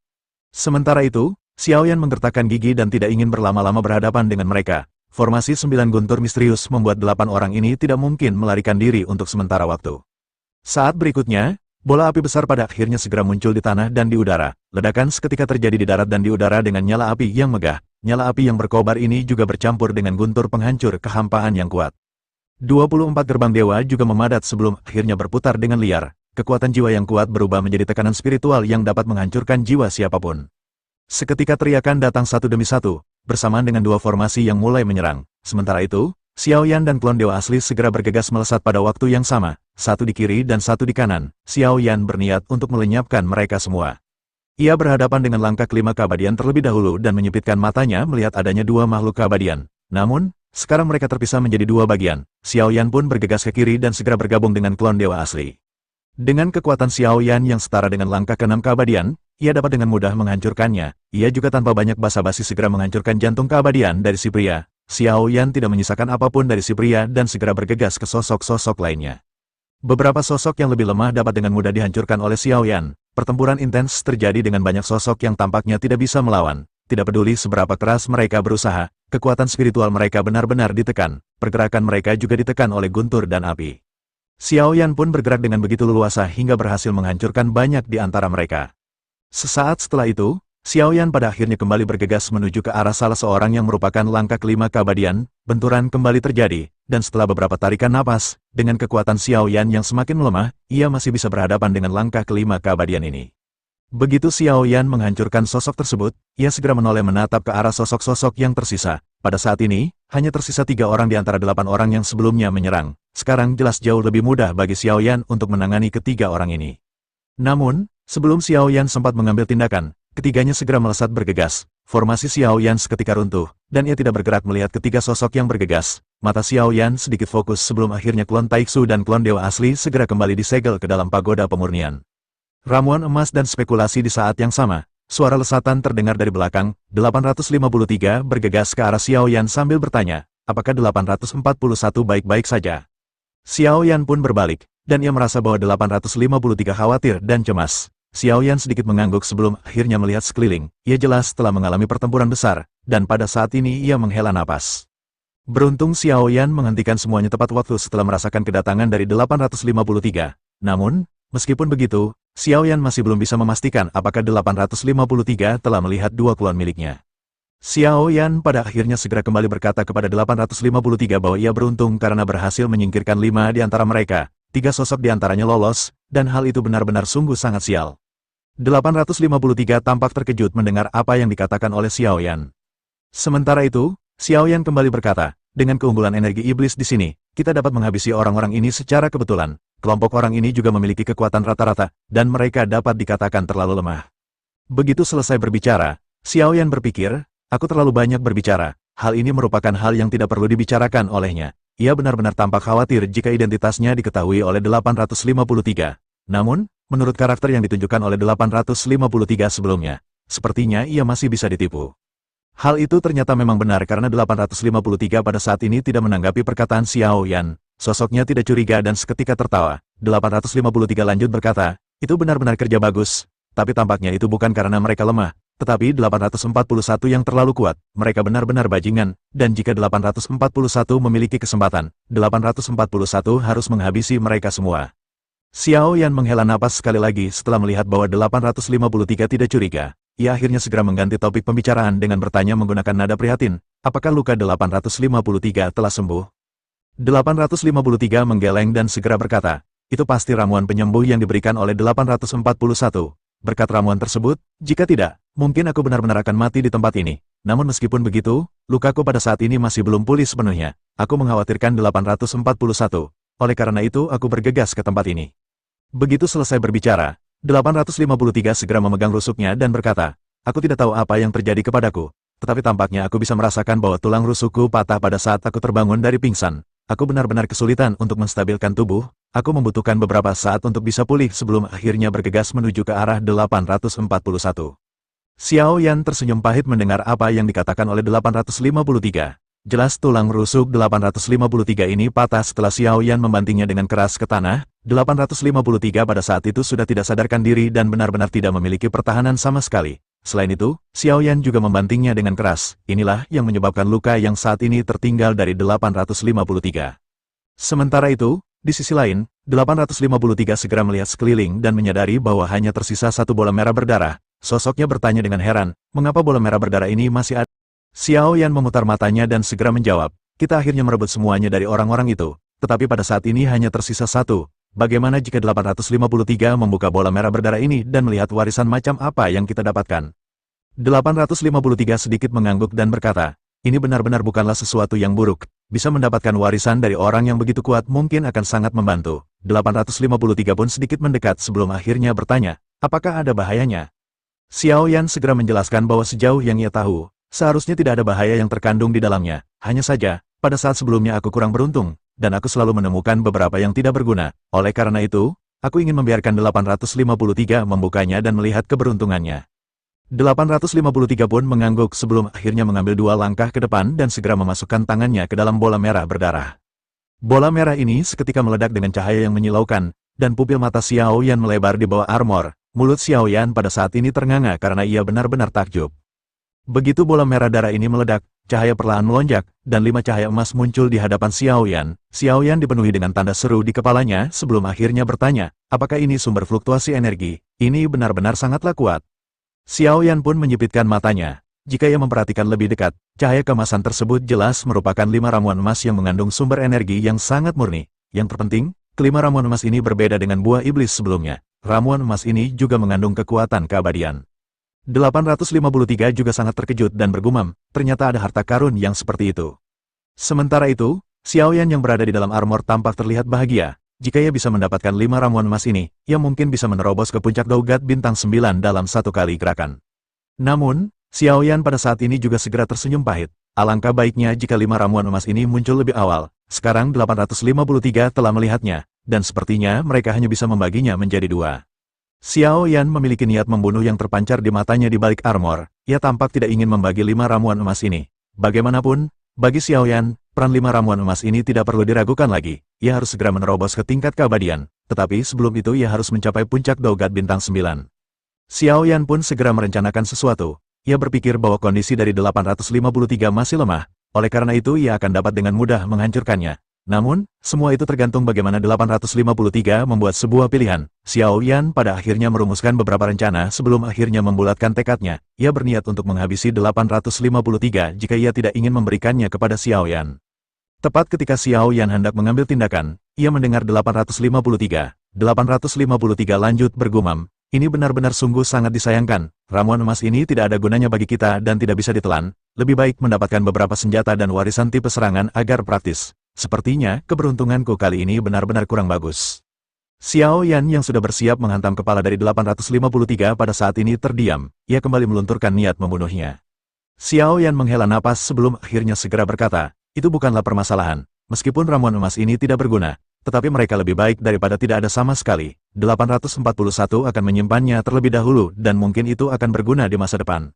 Sementara itu, Xiao Yan menggertakkan gigi dan tidak ingin berlama-lama berhadapan dengan mereka. Formasi 9 guntur misterius membuat 8 orang ini tidak mungkin melarikan diri untuk sementara waktu. Saat berikutnya, bola api besar pada akhirnya segera muncul di tanah dan di udara. Ledakan seketika terjadi di darat dan di udara dengan nyala api yang megah. Nyala api yang berkobar ini juga bercampur dengan guntur penghancur kehampaan yang kuat. 24 gerbang dewa juga memadat sebelum akhirnya berputar dengan liar. Kekuatan jiwa yang kuat berubah menjadi tekanan spiritual yang dapat menghancurkan jiwa siapapun. Seketika teriakan datang satu demi satu, bersamaan dengan 2 formasi yang mulai menyerang. Sementara itu, Xiao Yan dan klon Dewa Asli segera bergegas melesat pada waktu yang sama, satu di kiri dan satu di kanan. Xiao Yan berniat untuk melenyapkan mereka semua. Ia berhadapan dengan langkah kelima keabadian terlebih dahulu dan menyipitkan matanya melihat adanya 2 makhluk keabadian. Namun, sekarang mereka terpisah menjadi 2 bagian. Xiao Yan pun bergegas ke kiri dan segera bergabung dengan klon Dewa Asli. Dengan kekuatan Xiao Yan yang setara dengan langkah ke-6 keabadian, ia dapat dengan mudah menghancurkannya. Ia juga tanpa banyak basa-basi segera menghancurkan jantung keabadian dari si pria. Xiao Yan tidak menyisakan apapun dari si pria dan segera bergegas ke sosok-sosok lainnya. Beberapa sosok yang lebih lemah dapat dengan mudah dihancurkan oleh Xiao Yan. Pertempuran intens terjadi dengan banyak sosok yang tampaknya tidak bisa melawan. Tidak peduli seberapa keras mereka berusaha, kekuatan spiritual mereka benar-benar ditekan, pergerakan mereka juga ditekan oleh guntur dan api. Xiao Yan pun bergerak dengan begitu leluasa hingga berhasil menghancurkan banyak di antara mereka. Sesaat setelah itu, Xiao Yan pada akhirnya kembali bergegas menuju ke arah salah seorang yang merupakan langkah kelima keabadian, benturan kembali terjadi, dan setelah beberapa tarikan napas, dengan kekuatan Xiao Yan yang semakin melemah, ia masih bisa berhadapan dengan langkah kelima keabadian ini. Begitu Xiao Yan menghancurkan sosok tersebut, ia segera menoleh menatap ke arah sosok-sosok yang tersisa. Pada saat ini, hanya tersisa 3 orang di antara 8 orang yang sebelumnya menyerang. Sekarang jelas jauh lebih mudah bagi Xiao Yan untuk menangani ketiga orang ini. Namun, sebelum Xiao Yan sempat mengambil tindakan, ketiganya segera melesat bergegas. Formasi Xiao Yan seketika runtuh, dan ia tidak bergerak melihat ketiga sosok yang bergegas. Mata Xiao Yan sedikit fokus sebelum akhirnya klon Taixu dan klon Dewa Asli segera kembali disegel ke dalam pagoda pemurnian. Ramuan emas dan spekulasi di saat yang sama. Suara lesatan terdengar dari belakang. 853 bergegas ke arah Xiao Yan sambil bertanya, apakah 841 baik-baik saja? Xiao Yan pun berbalik, dan ia merasa bahwa 853 khawatir dan cemas. Xiao Yan sedikit mengangguk sebelum akhirnya melihat sekeliling. Ia jelas telah mengalami pertempuran besar, dan pada saat ini ia menghela napas. Beruntung Xiao Yan menghentikan semuanya tepat waktu setelah merasakan kedatangan dari 853. Namun, meskipun begitu, Xiao Yan masih belum bisa memastikan apakah 853 telah melihat dua klon miliknya. Xiao Yan pada akhirnya segera kembali berkata kepada 853 bahwa ia beruntung karena berhasil menyingkirkan 5 di antara mereka. 3 sosok di antaranya lolos, dan hal itu benar-benar sungguh sangat sial. 853 tampak terkejut mendengar apa yang dikatakan oleh Xiao Yan. Sementara itu, Xiao Yan kembali berkata, dengan keunggulan energi iblis di sini, kita dapat menghabisi orang-orang ini secara kebetulan. Kelompok orang ini juga memiliki kekuatan rata-rata, dan mereka dapat dikatakan terlalu lemah. Begitu selesai berbicara, Xiao Yan berpikir, aku terlalu banyak berbicara, hal ini merupakan hal yang tidak perlu dibicarakan olehnya. Ia benar-benar tampak khawatir jika identitasnya diketahui oleh 853. Namun, menurut karakter yang ditunjukkan oleh 853 sebelumnya, sepertinya ia masih bisa ditipu. Hal itu ternyata memang benar karena 853 pada saat ini tidak menanggapi perkataan Xiao Yan. Sosoknya tidak curiga dan seketika tertawa. 853 lanjut berkata, itu benar-benar kerja bagus, tapi tampaknya itu bukan karena mereka lemah. Tetapi 841 yang terlalu kuat, mereka benar-benar bajingan, dan jika 841 memiliki kesempatan, 841 harus menghabisi mereka semua. Xiao Yan menghela napas sekali lagi setelah melihat bahwa 853 tidak curiga. Ia akhirnya segera mengganti topik pembicaraan dengan bertanya menggunakan nada prihatin, apakah luka 853 telah sembuh? 853 menggeleng dan segera berkata, itu pasti ramuan penyembuh yang diberikan oleh 841. Berkat ramuan tersebut, jika tidak, mungkin aku benar-benar akan mati di tempat ini. Namun meskipun begitu, lukaku pada saat ini masih belum pulih sepenuhnya. Aku mengkhawatirkan 841. Oleh karena itu aku bergegas ke tempat ini. Begitu selesai berbicara, 853 segera memegang rusuknya dan berkata, aku tidak tahu apa yang terjadi kepadaku, tetapi tampaknya aku bisa merasakan bahwa tulang rusukku patah pada saat aku terbangun dari pingsan. Aku benar-benar kesulitan untuk menstabilkan tubuh. Aku membutuhkan beberapa saat untuk bisa pulih sebelum akhirnya bergegas menuju ke arah 841. Xiao Yan tersenyum pahit mendengar apa yang dikatakan oleh 853. Jelas tulang rusuk 853 ini patah setelah Xiao Yan membantingnya dengan keras ke tanah. 853 pada saat itu sudah tidak sadarkan diri dan benar-benar tidak memiliki pertahanan sama sekali. Selain itu, Xiao Yan juga membantingnya dengan keras. Inilah yang menyebabkan luka yang saat ini tertinggal dari 853. Sementara itu, di sisi lain, 853 segera melihat sekeliling dan menyadari bahwa hanya tersisa satu bola merah berdarah. Sosoknya bertanya dengan heran, mengapa bola merah berdarah ini masih ada? Xiao Yan memutar matanya dan segera menjawab, kita akhirnya merebut semuanya dari orang-orang itu, tetapi pada saat ini hanya tersisa satu. Bagaimana jika 853 membuka bola merah berdarah ini dan melihat warisan macam apa yang kita dapatkan? 853 sedikit mengangguk dan berkata, ini benar-benar bukanlah sesuatu yang buruk. Bisa mendapatkan warisan dari orang yang begitu kuat mungkin akan sangat membantu. 853 pun sedikit mendekat sebelum akhirnya bertanya, apakah ada bahayanya? Xiao Yan segera menjelaskan bahwa sejauh yang ia tahu, seharusnya tidak ada bahaya yang terkandung di dalamnya. Hanya saja, pada saat sebelumnya aku kurang beruntung, dan aku selalu menemukan beberapa yang tidak berguna. Oleh karena itu, aku ingin membiarkan 853 membukanya dan melihat keberuntungannya. 853 pun mengangguk sebelum akhirnya mengambil 2 langkah ke depan dan segera memasukkan tangannya ke dalam bola merah berdarah. Bola merah ini seketika meledak dengan cahaya yang menyilaukan, dan pupil mata Xiao Yan melebar di bawah armor. Mulut Xiao Yan pada saat ini ternganga karena ia benar-benar takjub. Begitu bola merah darah ini meledak, cahaya perlahan melonjak, dan 5 cahaya emas muncul di hadapan Xiao Yan. Xiao Yan dipenuhi dengan tanda seru di kepalanya sebelum akhirnya bertanya, apakah ini sumber fluktuasi energi? Ini benar-benar sangatlah kuat. Xiao Yan pun menyipitkan matanya. Jika ia memperhatikan lebih dekat, cahaya keemasan tersebut jelas merupakan 5 ramuan emas yang mengandung sumber energi yang sangat murni. Yang terpenting, kelima ramuan emas ini berbeda dengan buah iblis sebelumnya. Ramuan emas ini juga mengandung kekuatan keabadian. 853 juga sangat terkejut dan bergumam, ternyata ada harta karun yang seperti itu. Sementara itu, Xiao Yan yang berada di dalam armor tampak terlihat bahagia. Jika ia bisa mendapatkan 5 ramuan emas ini, ia mungkin bisa menerobos ke puncak Daugat bintang 9 dalam satu kali gerakan. Namun, Xiao Yan pada saat ini juga segera tersenyum pahit. Alangkah baiknya jika 5 ramuan emas ini muncul lebih awal. Sekarang 853 telah melihatnya, dan sepertinya mereka hanya bisa membaginya menjadi 2. Xiao Yan memiliki niat membunuh yang terpancar di matanya di balik armor. Ia tampak tidak ingin membagi 5 ramuan emas ini. Bagaimanapun, bagi Xiao Yan, peran 5 ramuan emas ini tidak perlu diragukan lagi. Ia harus segera menerobos ke tingkat keabadian. Tetapi sebelum itu ia harus mencapai puncak Daugat bintang 9. Xiao Yan pun segera merencanakan sesuatu. Ia berpikir bahwa kondisi dari 853 masih lemah. Oleh karena itu ia akan dapat dengan mudah menghancurkannya. Namun, semua itu tergantung bagaimana 853 membuat sebuah pilihan. Xiao Yan pada akhirnya merumuskan beberapa rencana sebelum akhirnya membulatkan tekadnya. Ia berniat untuk menghabisi 853 jika ia tidak ingin memberikannya kepada Xiao Yan. Tepat ketika Xiao Yan hendak mengambil tindakan, ia mendengar 853. 853 lanjut bergumam, ini benar-benar sungguh sangat disayangkan. Ramuan emas ini tidak ada gunanya bagi kita dan tidak bisa ditelan. Lebih baik mendapatkan beberapa senjata dan warisan tipe serangan agar praktis. Sepertinya, keberuntunganku kali ini benar-benar kurang bagus. Xiao Yan yang sudah bersiap menghantam kepala dari 853 pada saat ini terdiam. Ia kembali melunturkan niat membunuhnya. Xiao Yan menghela napas sebelum akhirnya segera berkata, itu bukanlah permasalahan. Meskipun ramuan emas ini tidak berguna, tetapi mereka lebih baik daripada tidak ada sama sekali. 841 akan menyimpannya terlebih dahulu dan mungkin itu akan berguna di masa depan.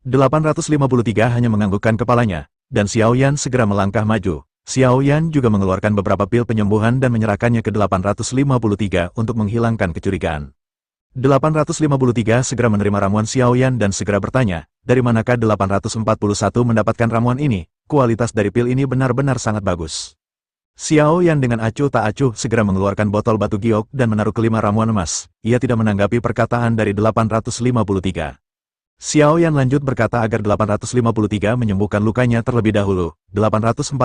853 hanya menganggukkan kepalanya, dan Xiao Yan segera melangkah maju. Xiao Yan juga mengeluarkan beberapa pil penyembuhan dan menyerahkannya ke 853 untuk menghilangkan kecurigaan. 853 segera menerima ramuan Xiao Yan dan segera bertanya, dari manakah 841 mendapatkan ramuan ini? Kualitas dari pil ini benar-benar sangat bagus. Xiao Yan dengan acuh tak acuh segera mengeluarkan botol batu giok dan menaruh kelima ramuan emas. Ia tidak menanggapi perkataan dari 853. Xiao Yan lanjut berkata agar 853 menyembuhkan lukanya terlebih dahulu. 841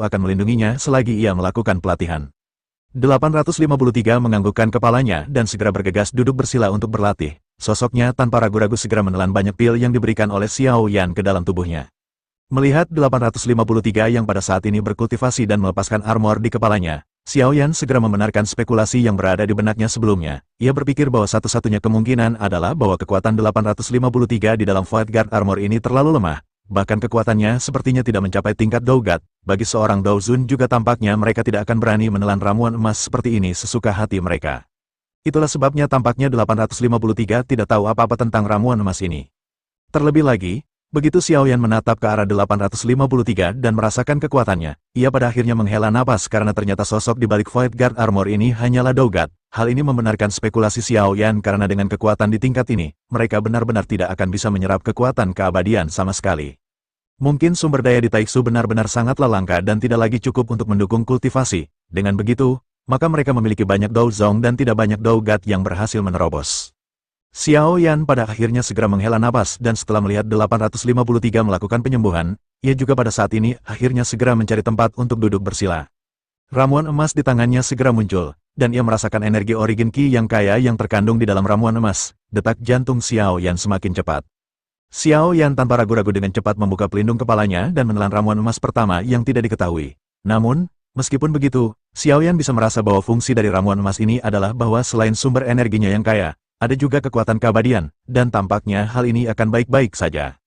akan melindunginya selagi ia melakukan pelatihan. 853 menganggukkan kepalanya dan segera bergegas duduk bersila untuk berlatih. Sosoknya tanpa ragu-ragu segera menelan banyak pil yang diberikan oleh Xiao Yan ke dalam tubuhnya. Melihat 853 yang pada saat ini berkultivasi dan melepaskan armor di kepalanya, Xiao Yan segera membenarkan spekulasi yang berada di benaknya sebelumnya. Ia berpikir bahwa satu-satunya kemungkinan adalah bahwa kekuatan 853 di dalam Void Guard Armor ini terlalu lemah. Bahkan kekuatannya sepertinya tidak mencapai tingkat Daugat. Bagi seorang Daozun juga tampaknya mereka tidak akan berani menelan ramuan emas seperti ini sesuka hati mereka. Itulah sebabnya tampaknya 853 tidak tahu apa-apa tentang ramuan emas ini. Terlebih lagi, begitu Xiao Yan menatap ke arah 853 dan merasakan kekuatannya, ia pada akhirnya menghela napas karena ternyata sosok di balik Void Guard Armor ini hanyalah Daugat. Hal ini membenarkan spekulasi Xiao Yan karena dengan kekuatan di tingkat ini, mereka benar-benar tidak akan bisa menyerap kekuatan keabadian sama sekali. Mungkin sumber daya di Taiksu benar-benar sangatlah langka dan tidak lagi cukup untuk mendukung kultivasi. Dengan begitu, maka mereka memiliki banyak Daozong dan tidak banyak Daugat yang berhasil menerobos. Xiao Yan pada akhirnya segera menghela napas dan setelah melihat 853 melakukan penyembuhan, ia juga pada saat ini akhirnya segera mencari tempat untuk duduk bersila. Ramuan emas di tangannya segera muncul, dan ia merasakan energi origin Qi yang kaya yang terkandung di dalam ramuan emas. Detak jantung Xiao Yan semakin cepat. Xiao Yan tanpa ragu-ragu dengan cepat membuka pelindung kepalanya dan menelan ramuan emas pertama yang tidak diketahui. Namun, meskipun begitu, Xiao Yan bisa merasa bahwa fungsi dari ramuan emas ini adalah bahwa selain sumber energinya yang kaya, ada juga kekuatan keabadian, dan tampaknya hal ini akan baik-baik saja.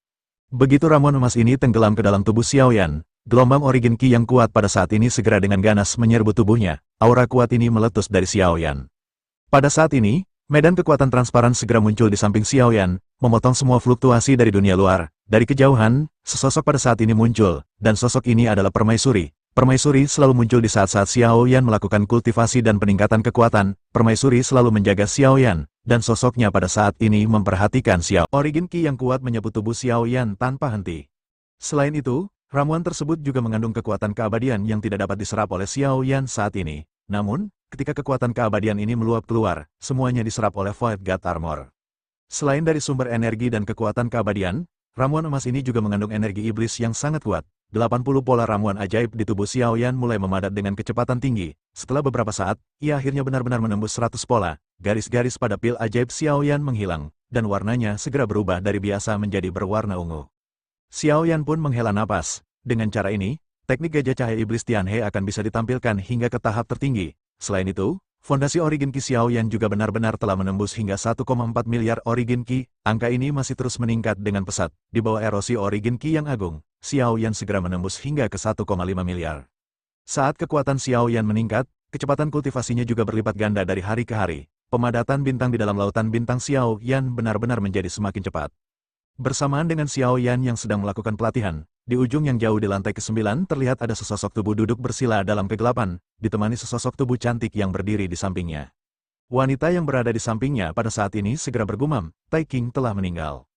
Begitu ramuan emas ini tenggelam ke dalam tubuh Xiao Yan, gelombang origin Qi yang kuat pada saat ini segera dengan ganas menyerbu tubuhnya. Aura kuat ini meletus dari Xiao Yan. Pada saat ini, medan kekuatan transparan segera muncul di samping Xiao Yan, memotong semua fluktuasi dari dunia luar. Dari kejauhan, sesosok pada saat ini muncul, dan sosok ini adalah permaisuri. Permaisuri selalu muncul di saat-saat Xiao Yan melakukan kultivasi dan peningkatan kekuatan. Permaisuri selalu menjaga Xiao Yan, dan sosoknya pada saat ini memperhatikan Xiao. Origin Qi yang kuat menyebut tubuh Xiao Yan tanpa henti. Selain itu, ramuan tersebut juga mengandung kekuatan keabadian yang tidak dapat diserap oleh Xiao Yan saat ini. Namun, ketika kekuatan keabadian ini meluap keluar, semuanya diserap oleh Void God Armor. Selain dari sumber energi dan kekuatan keabadian, ramuan emas ini juga mengandung energi iblis yang sangat kuat. 80 pola ramuan ajaib di tubuh Xiao Yan mulai memadat dengan kecepatan tinggi. Setelah beberapa saat, ia akhirnya benar-benar menembus 100 pola. Garis-garis pada pil ajaib Xiao Yan menghilang, dan warnanya segera berubah dari biasa menjadi berwarna ungu. Xiao Yan pun menghela napas. Dengan cara ini, teknik gajah cahaya iblis Tianhe akan bisa ditampilkan hingga ke tahap tertinggi. Selain itu, fondasi Origin Qi Xiao Yan juga benar-benar telah menembus hingga 1,4 miliar Origin Qi. Angka ini masih terus meningkat dengan pesat. Di bawah erosi Origin Qi yang agung, Xiao Yan segera menembus hingga ke 1,5 miliar. Saat kekuatan Xiao Yan meningkat, kecepatan kultivasinya juga berlipat ganda dari hari ke hari. Pemadatan bintang di dalam lautan bintang Xiao Yan benar-benar menjadi semakin cepat. Bersamaan dengan Xiao Yan yang sedang melakukan pelatihan, di ujung yang jauh di lantai ke-9 terlihat ada sesosok tubuh duduk bersila dalam kegelapan, ditemani sesosok tubuh cantik yang berdiri di sampingnya. Wanita yang berada di sampingnya pada saat ini segera bergumam, Tai King telah meninggal.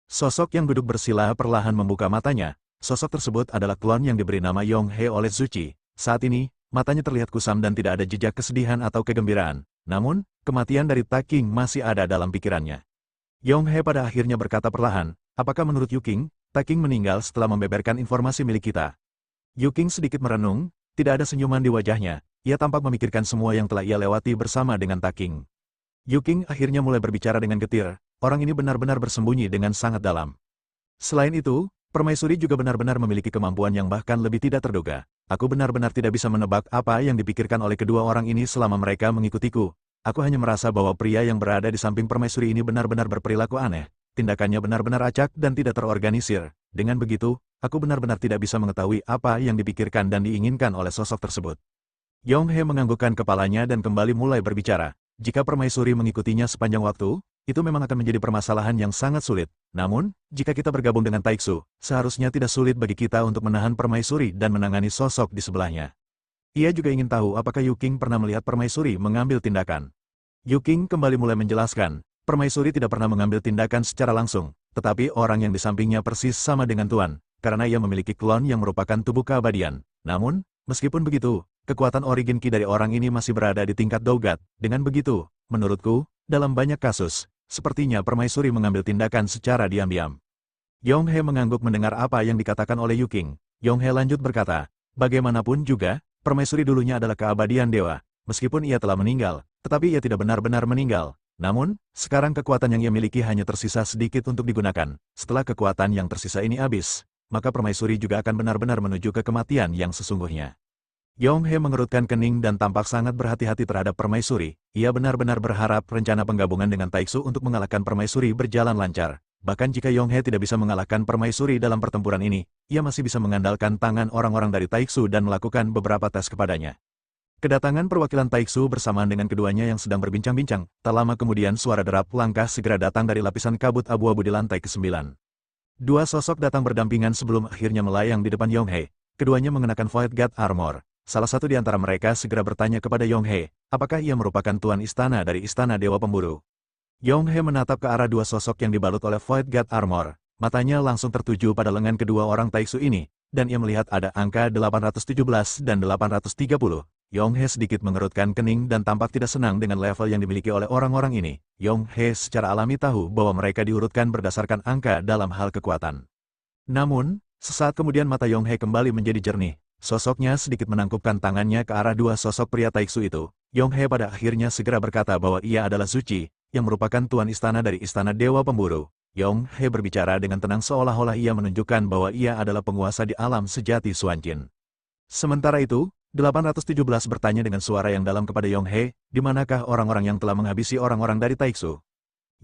Sosok yang duduk bersila perlahan membuka matanya. Sosok tersebut adalah klon yang diberi nama Yong He oleh Zuchi. Saat ini, matanya terlihat kusam dan tidak ada jejak kesedihan atau kegembiraan. Namun, kematian dari Tai King masih ada dalam pikirannya. Yong He pada akhirnya berkata perlahan, apakah menurut Yu Qing, Tai King meninggal setelah membeberkan informasi milik kita? Yu Qing sedikit merenung, tidak ada senyuman di wajahnya, ia tampak memikirkan semua yang telah ia lewati bersama dengan Tai King. Yu Qing akhirnya mulai berbicara dengan getir, orang ini benar-benar bersembunyi dengan sangat dalam. Selain itu, permaisuri juga benar-benar memiliki kemampuan yang bahkan lebih tidak terduga. Aku benar-benar tidak bisa menebak apa yang dipikirkan oleh kedua orang ini selama mereka mengikutiku. Aku hanya merasa bahwa pria yang berada di samping permaisuri ini benar-benar berperilaku aneh. Tindakannya benar-benar acak dan tidak terorganisir. Dengan begitu, aku benar-benar tidak bisa mengetahui apa yang dipikirkan dan diinginkan oleh sosok tersebut. Yong He menganggukkan kepalanya dan kembali mulai berbicara. Jika permaisuri mengikutinya sepanjang waktu, itu memang akan menjadi permasalahan yang sangat sulit. Namun, jika kita bergabung dengan Taiksu, seharusnya tidak sulit bagi kita untuk menahan permaisuri dan menangani sosok di sebelahnya. Ia juga ingin tahu apakah Yu Qing pernah melihat permaisuri mengambil tindakan. Yu Qing kembali mulai menjelaskan, permaisuri tidak pernah mengambil tindakan secara langsung, tetapi orang yang di sampingnya persis sama dengan Tuan, karena ia memiliki klon yang merupakan tubuh keabadian. Namun, meskipun begitu, kekuatan Origin Qi dari orang ini masih berada di tingkat Dogat. Dengan begitu, menurutku, dalam banyak kasus, sepertinya permaisuri mengambil tindakan secara diam-diam. Yong He mengangguk mendengar apa yang dikatakan oleh Yu Qing. Yong He lanjut berkata, bagaimanapun juga, permaisuri dulunya adalah keabadian dewa. Meskipun ia telah meninggal, tetapi ia tidak benar-benar meninggal. Namun, sekarang kekuatan yang ia miliki hanya tersisa sedikit untuk digunakan. Setelah kekuatan yang tersisa ini habis, maka permaisuri juga akan benar-benar menuju ke kematian yang sesungguhnya. Yong He mengerutkan kening dan tampak sangat berhati-hati terhadap permaisuri. Ia benar-benar berharap rencana penggabungan dengan Taiksu untuk mengalahkan permaisuri berjalan lancar. Bahkan jika Yong He tidak bisa mengalahkan permaisuri dalam pertempuran ini, ia masih bisa mengandalkan tangan orang-orang dari Taiksu dan melakukan beberapa tes kepadanya. Kedatangan perwakilan Taiksu bersamaan dengan keduanya yang sedang berbincang-bincang. Tak lama kemudian suara derap langkah segera datang dari lapisan kabut abu-abu di lantai ke-9. Dua sosok datang berdampingan sebelum akhirnya melayang di depan Yong He. Keduanya mengenakan Void God Armor. Salah satu di antara mereka segera bertanya kepada Yong He, apakah ia merupakan tuan istana dari Istana Dewa Pemburu. Yong He menatap ke arah dua sosok yang dibalut oleh Void God Armor. Matanya langsung tertuju pada lengan kedua orang Taiksu ini, dan ia melihat ada angka 817 dan 830. Yong He sedikit mengerutkan kening dan tampak tidak senang dengan level yang dimiliki oleh orang-orang ini. Yong He secara alami tahu bahwa mereka diurutkan berdasarkan angka dalam hal kekuatan. Namun, sesaat kemudian mata Yong He kembali menjadi jernih. Sosoknya sedikit menangkupkan tangannya ke arah dua sosok pria Taiksu itu. Yong He pada akhirnya segera berkata bahwa ia adalah Zuchi, yang merupakan tuan istana dari Istana Dewa Pemburu. Yong He berbicara dengan tenang seolah-olah ia menunjukkan bahwa ia adalah penguasa di alam sejati Xuanjin. Sementara itu, 817 bertanya dengan suara yang dalam kepada Yong He, di manakah orang-orang yang telah menghabisi orang-orang dari Taiksu?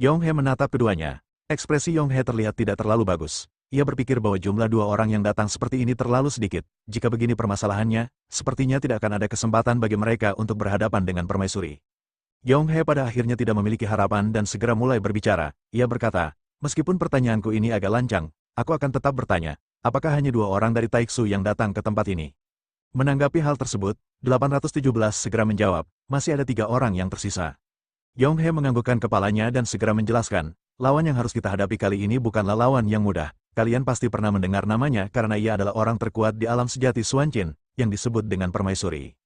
Yong He menatap keduanya. Ekspresi Yong He terlihat tidak terlalu bagus. Ia berpikir bahwa jumlah dua orang yang datang seperti ini terlalu sedikit. Jika begini permasalahannya, sepertinya tidak akan ada kesempatan bagi mereka untuk berhadapan dengan permaisuri. Yong He pada akhirnya tidak memiliki harapan dan segera mulai berbicara. Ia berkata, meskipun pertanyaanku ini agak lancang, aku akan tetap bertanya, apakah hanya dua orang dari Taiksu yang datang ke tempat ini? Menanggapi hal tersebut, 817 segera menjawab, masih ada 3 orang yang tersisa. Yong He menganggukkan kepalanya dan segera menjelaskan, lawan yang harus kita hadapi kali ini bukanlah lawan yang mudah. kalian pasti pernah mendengar namanya karena ia adalah orang terkuat di alam sejati Xuanqin, yang disebut dengan permaisuri.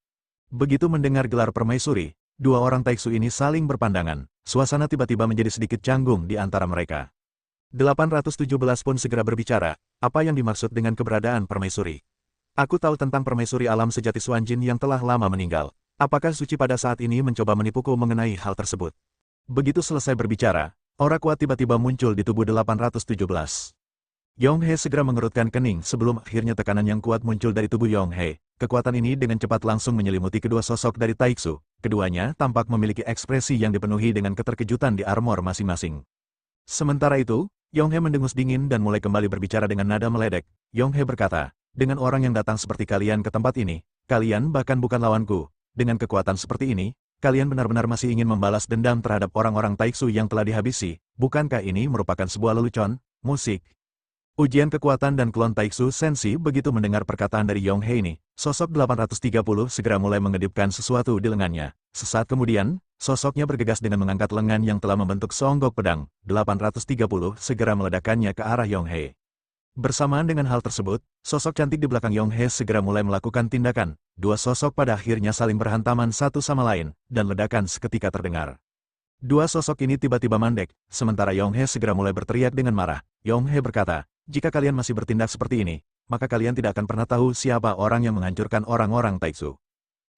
Begitu mendengar gelar permaisuri, dua orang Taiksu ini saling berpandangan. Suasana tiba-tiba menjadi sedikit canggung di antara mereka. 817 pun segera berbicara, apa yang dimaksud dengan keberadaan permaisuri? Aku tahu tentang permaisuri alam sejati Xuanqin yang telah lama meninggal. Apakah Suci pada saat ini mencoba menipuku mengenai hal tersebut? Begitu selesai berbicara, aura kuat tiba-tiba muncul di tubuh 817. Yonghe segera mengerutkan kening sebelum akhirnya tekanan yang kuat muncul dari tubuh Yonghe. Kekuatan ini dengan cepat langsung menyelimuti kedua sosok dari Taiksu. Keduanya tampak memiliki ekspresi yang dipenuhi dengan keterkejutan di armor masing-masing. Sementara itu, Yonghe mendengus dingin dan mulai kembali berbicara dengan nada meledek. Yonghe berkata, dengan orang yang datang seperti kalian ke tempat ini, kalian bahkan bukan lawanku. Dengan kekuatan seperti ini, kalian benar-benar masih ingin membalas dendam terhadap orang-orang Taiksu yang telah dihabisi. Bukankah ini merupakan sebuah lelucon, musik? Ujian kekuatan dan klon Taiksu Senshi begitu mendengar perkataan dari Yonghe ini, sosok 830 segera mulai mengedipkan sesuatu di lengannya. Sesaat kemudian, sosoknya bergegas dengan mengangkat lengan yang telah membentuk seonggok pedang. 830 segera meledakkannya ke arah Yonghe. Bersamaan dengan hal tersebut, sosok cantik di belakang Yonghe segera mulai melakukan tindakan. Dua sosok pada akhirnya saling berhantaman satu sama lain, dan ledakan seketika terdengar. Dua sosok ini tiba-tiba mandek, sementara Yonghe segera mulai berteriak dengan marah. Yonghe berkata, jika kalian masih bertindak seperti ini, maka kalian tidak akan pernah tahu siapa orang yang menghancurkan orang-orang Taiksu.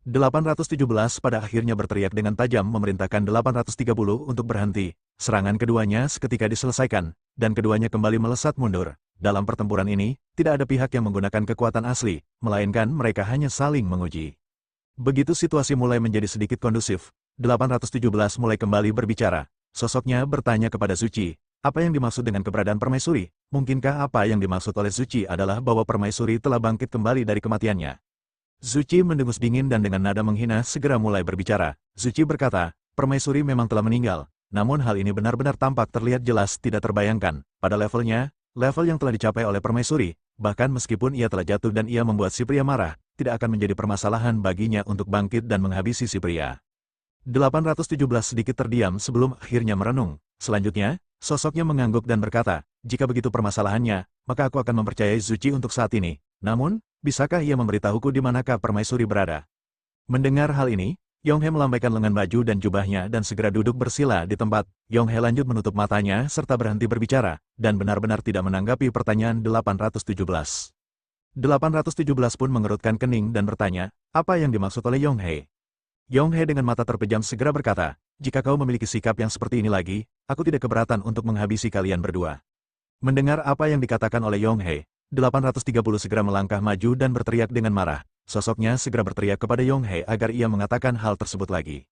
817 pada akhirnya berteriak dengan tajam memerintahkan 830 untuk berhenti. Serangan keduanya seketika diselesaikan, dan keduanya kembali melesat mundur. Dalam pertempuran ini, tidak ada pihak yang menggunakan kekuatan asli, melainkan mereka hanya saling menguji. Begitu situasi mulai menjadi sedikit kondusif, 817 mulai kembali berbicara. Sosoknya bertanya kepada Suci, apa yang dimaksud dengan keberadaan permaisuri? Mungkinkah apa yang dimaksud oleh Suci adalah bahwa permaisuri telah bangkit kembali dari kematiannya? Suci mendengus dingin dan dengan nada menghina segera mulai berbicara. Suci berkata, permaisuri memang telah meninggal, namun hal ini benar-benar tampak terlihat jelas tidak terbayangkan. Pada levelnya, level yang telah dicapai oleh permaisuri, bahkan meskipun ia telah jatuh dan ia membuat si pria marah, tidak akan menjadi permasalahan baginya untuk bangkit dan menghabisi si pria. 817 sedikit terdiam sebelum akhirnya merenung. Selanjutnya, sosoknya mengangguk dan berkata, jika begitu permasalahannya, maka aku akan mempercayai Suci untuk saat ini. Namun, bisakah ia memberitahuku di manakah permaisuri berada? Mendengar hal ini, Yonghe melambaikan lengan baju dan jubahnya dan segera duduk bersila di tempat. Yonghe lanjut menutup matanya serta berhenti berbicara, dan benar-benar tidak menanggapi pertanyaan 817. 817 pun mengerutkan kening dan bertanya, apa yang dimaksud oleh Yonghe? Yonghe dengan mata terpejam segera berkata, jika kau memiliki sikap yang seperti ini lagi, aku tidak keberatan untuk menghabisi kalian berdua. Mendengar apa yang dikatakan oleh Yonghe, 830 segera melangkah maju dan berteriak dengan marah. Sosoknya segera berteriak kepada Yonghe agar ia mengatakan hal tersebut lagi.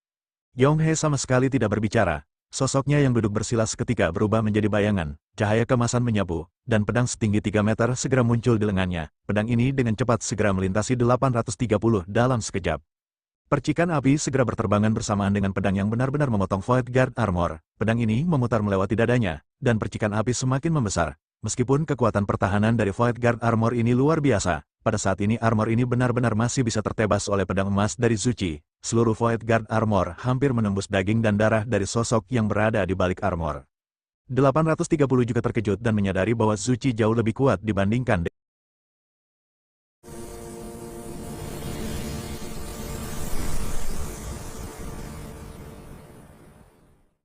Yonghe sama sekali tidak berbicara. Sosoknya yang duduk bersila seketika berubah menjadi bayangan. Cahaya kemasan menyapu, dan pedang setinggi 3 meter segera muncul di lengannya. Pedang ini dengan cepat segera melintasi 830 dalam sekejap. Percikan api segera berterbangan bersamaan dengan pedang yang benar-benar memotong Void Guard Armor. Pedang ini memutar melewati dadanya, dan percikan api semakin membesar. Meskipun kekuatan pertahanan dari Void Guard Armor ini luar biasa, pada saat ini armor ini benar-benar masih bisa tertebas oleh pedang emas dari Suci. Seluruh Void Guard Armor hampir menembus daging dan darah dari sosok yang berada di balik armor. 830 juga terkejut dan menyadari bahwa Suci jauh lebih kuat dibandingkan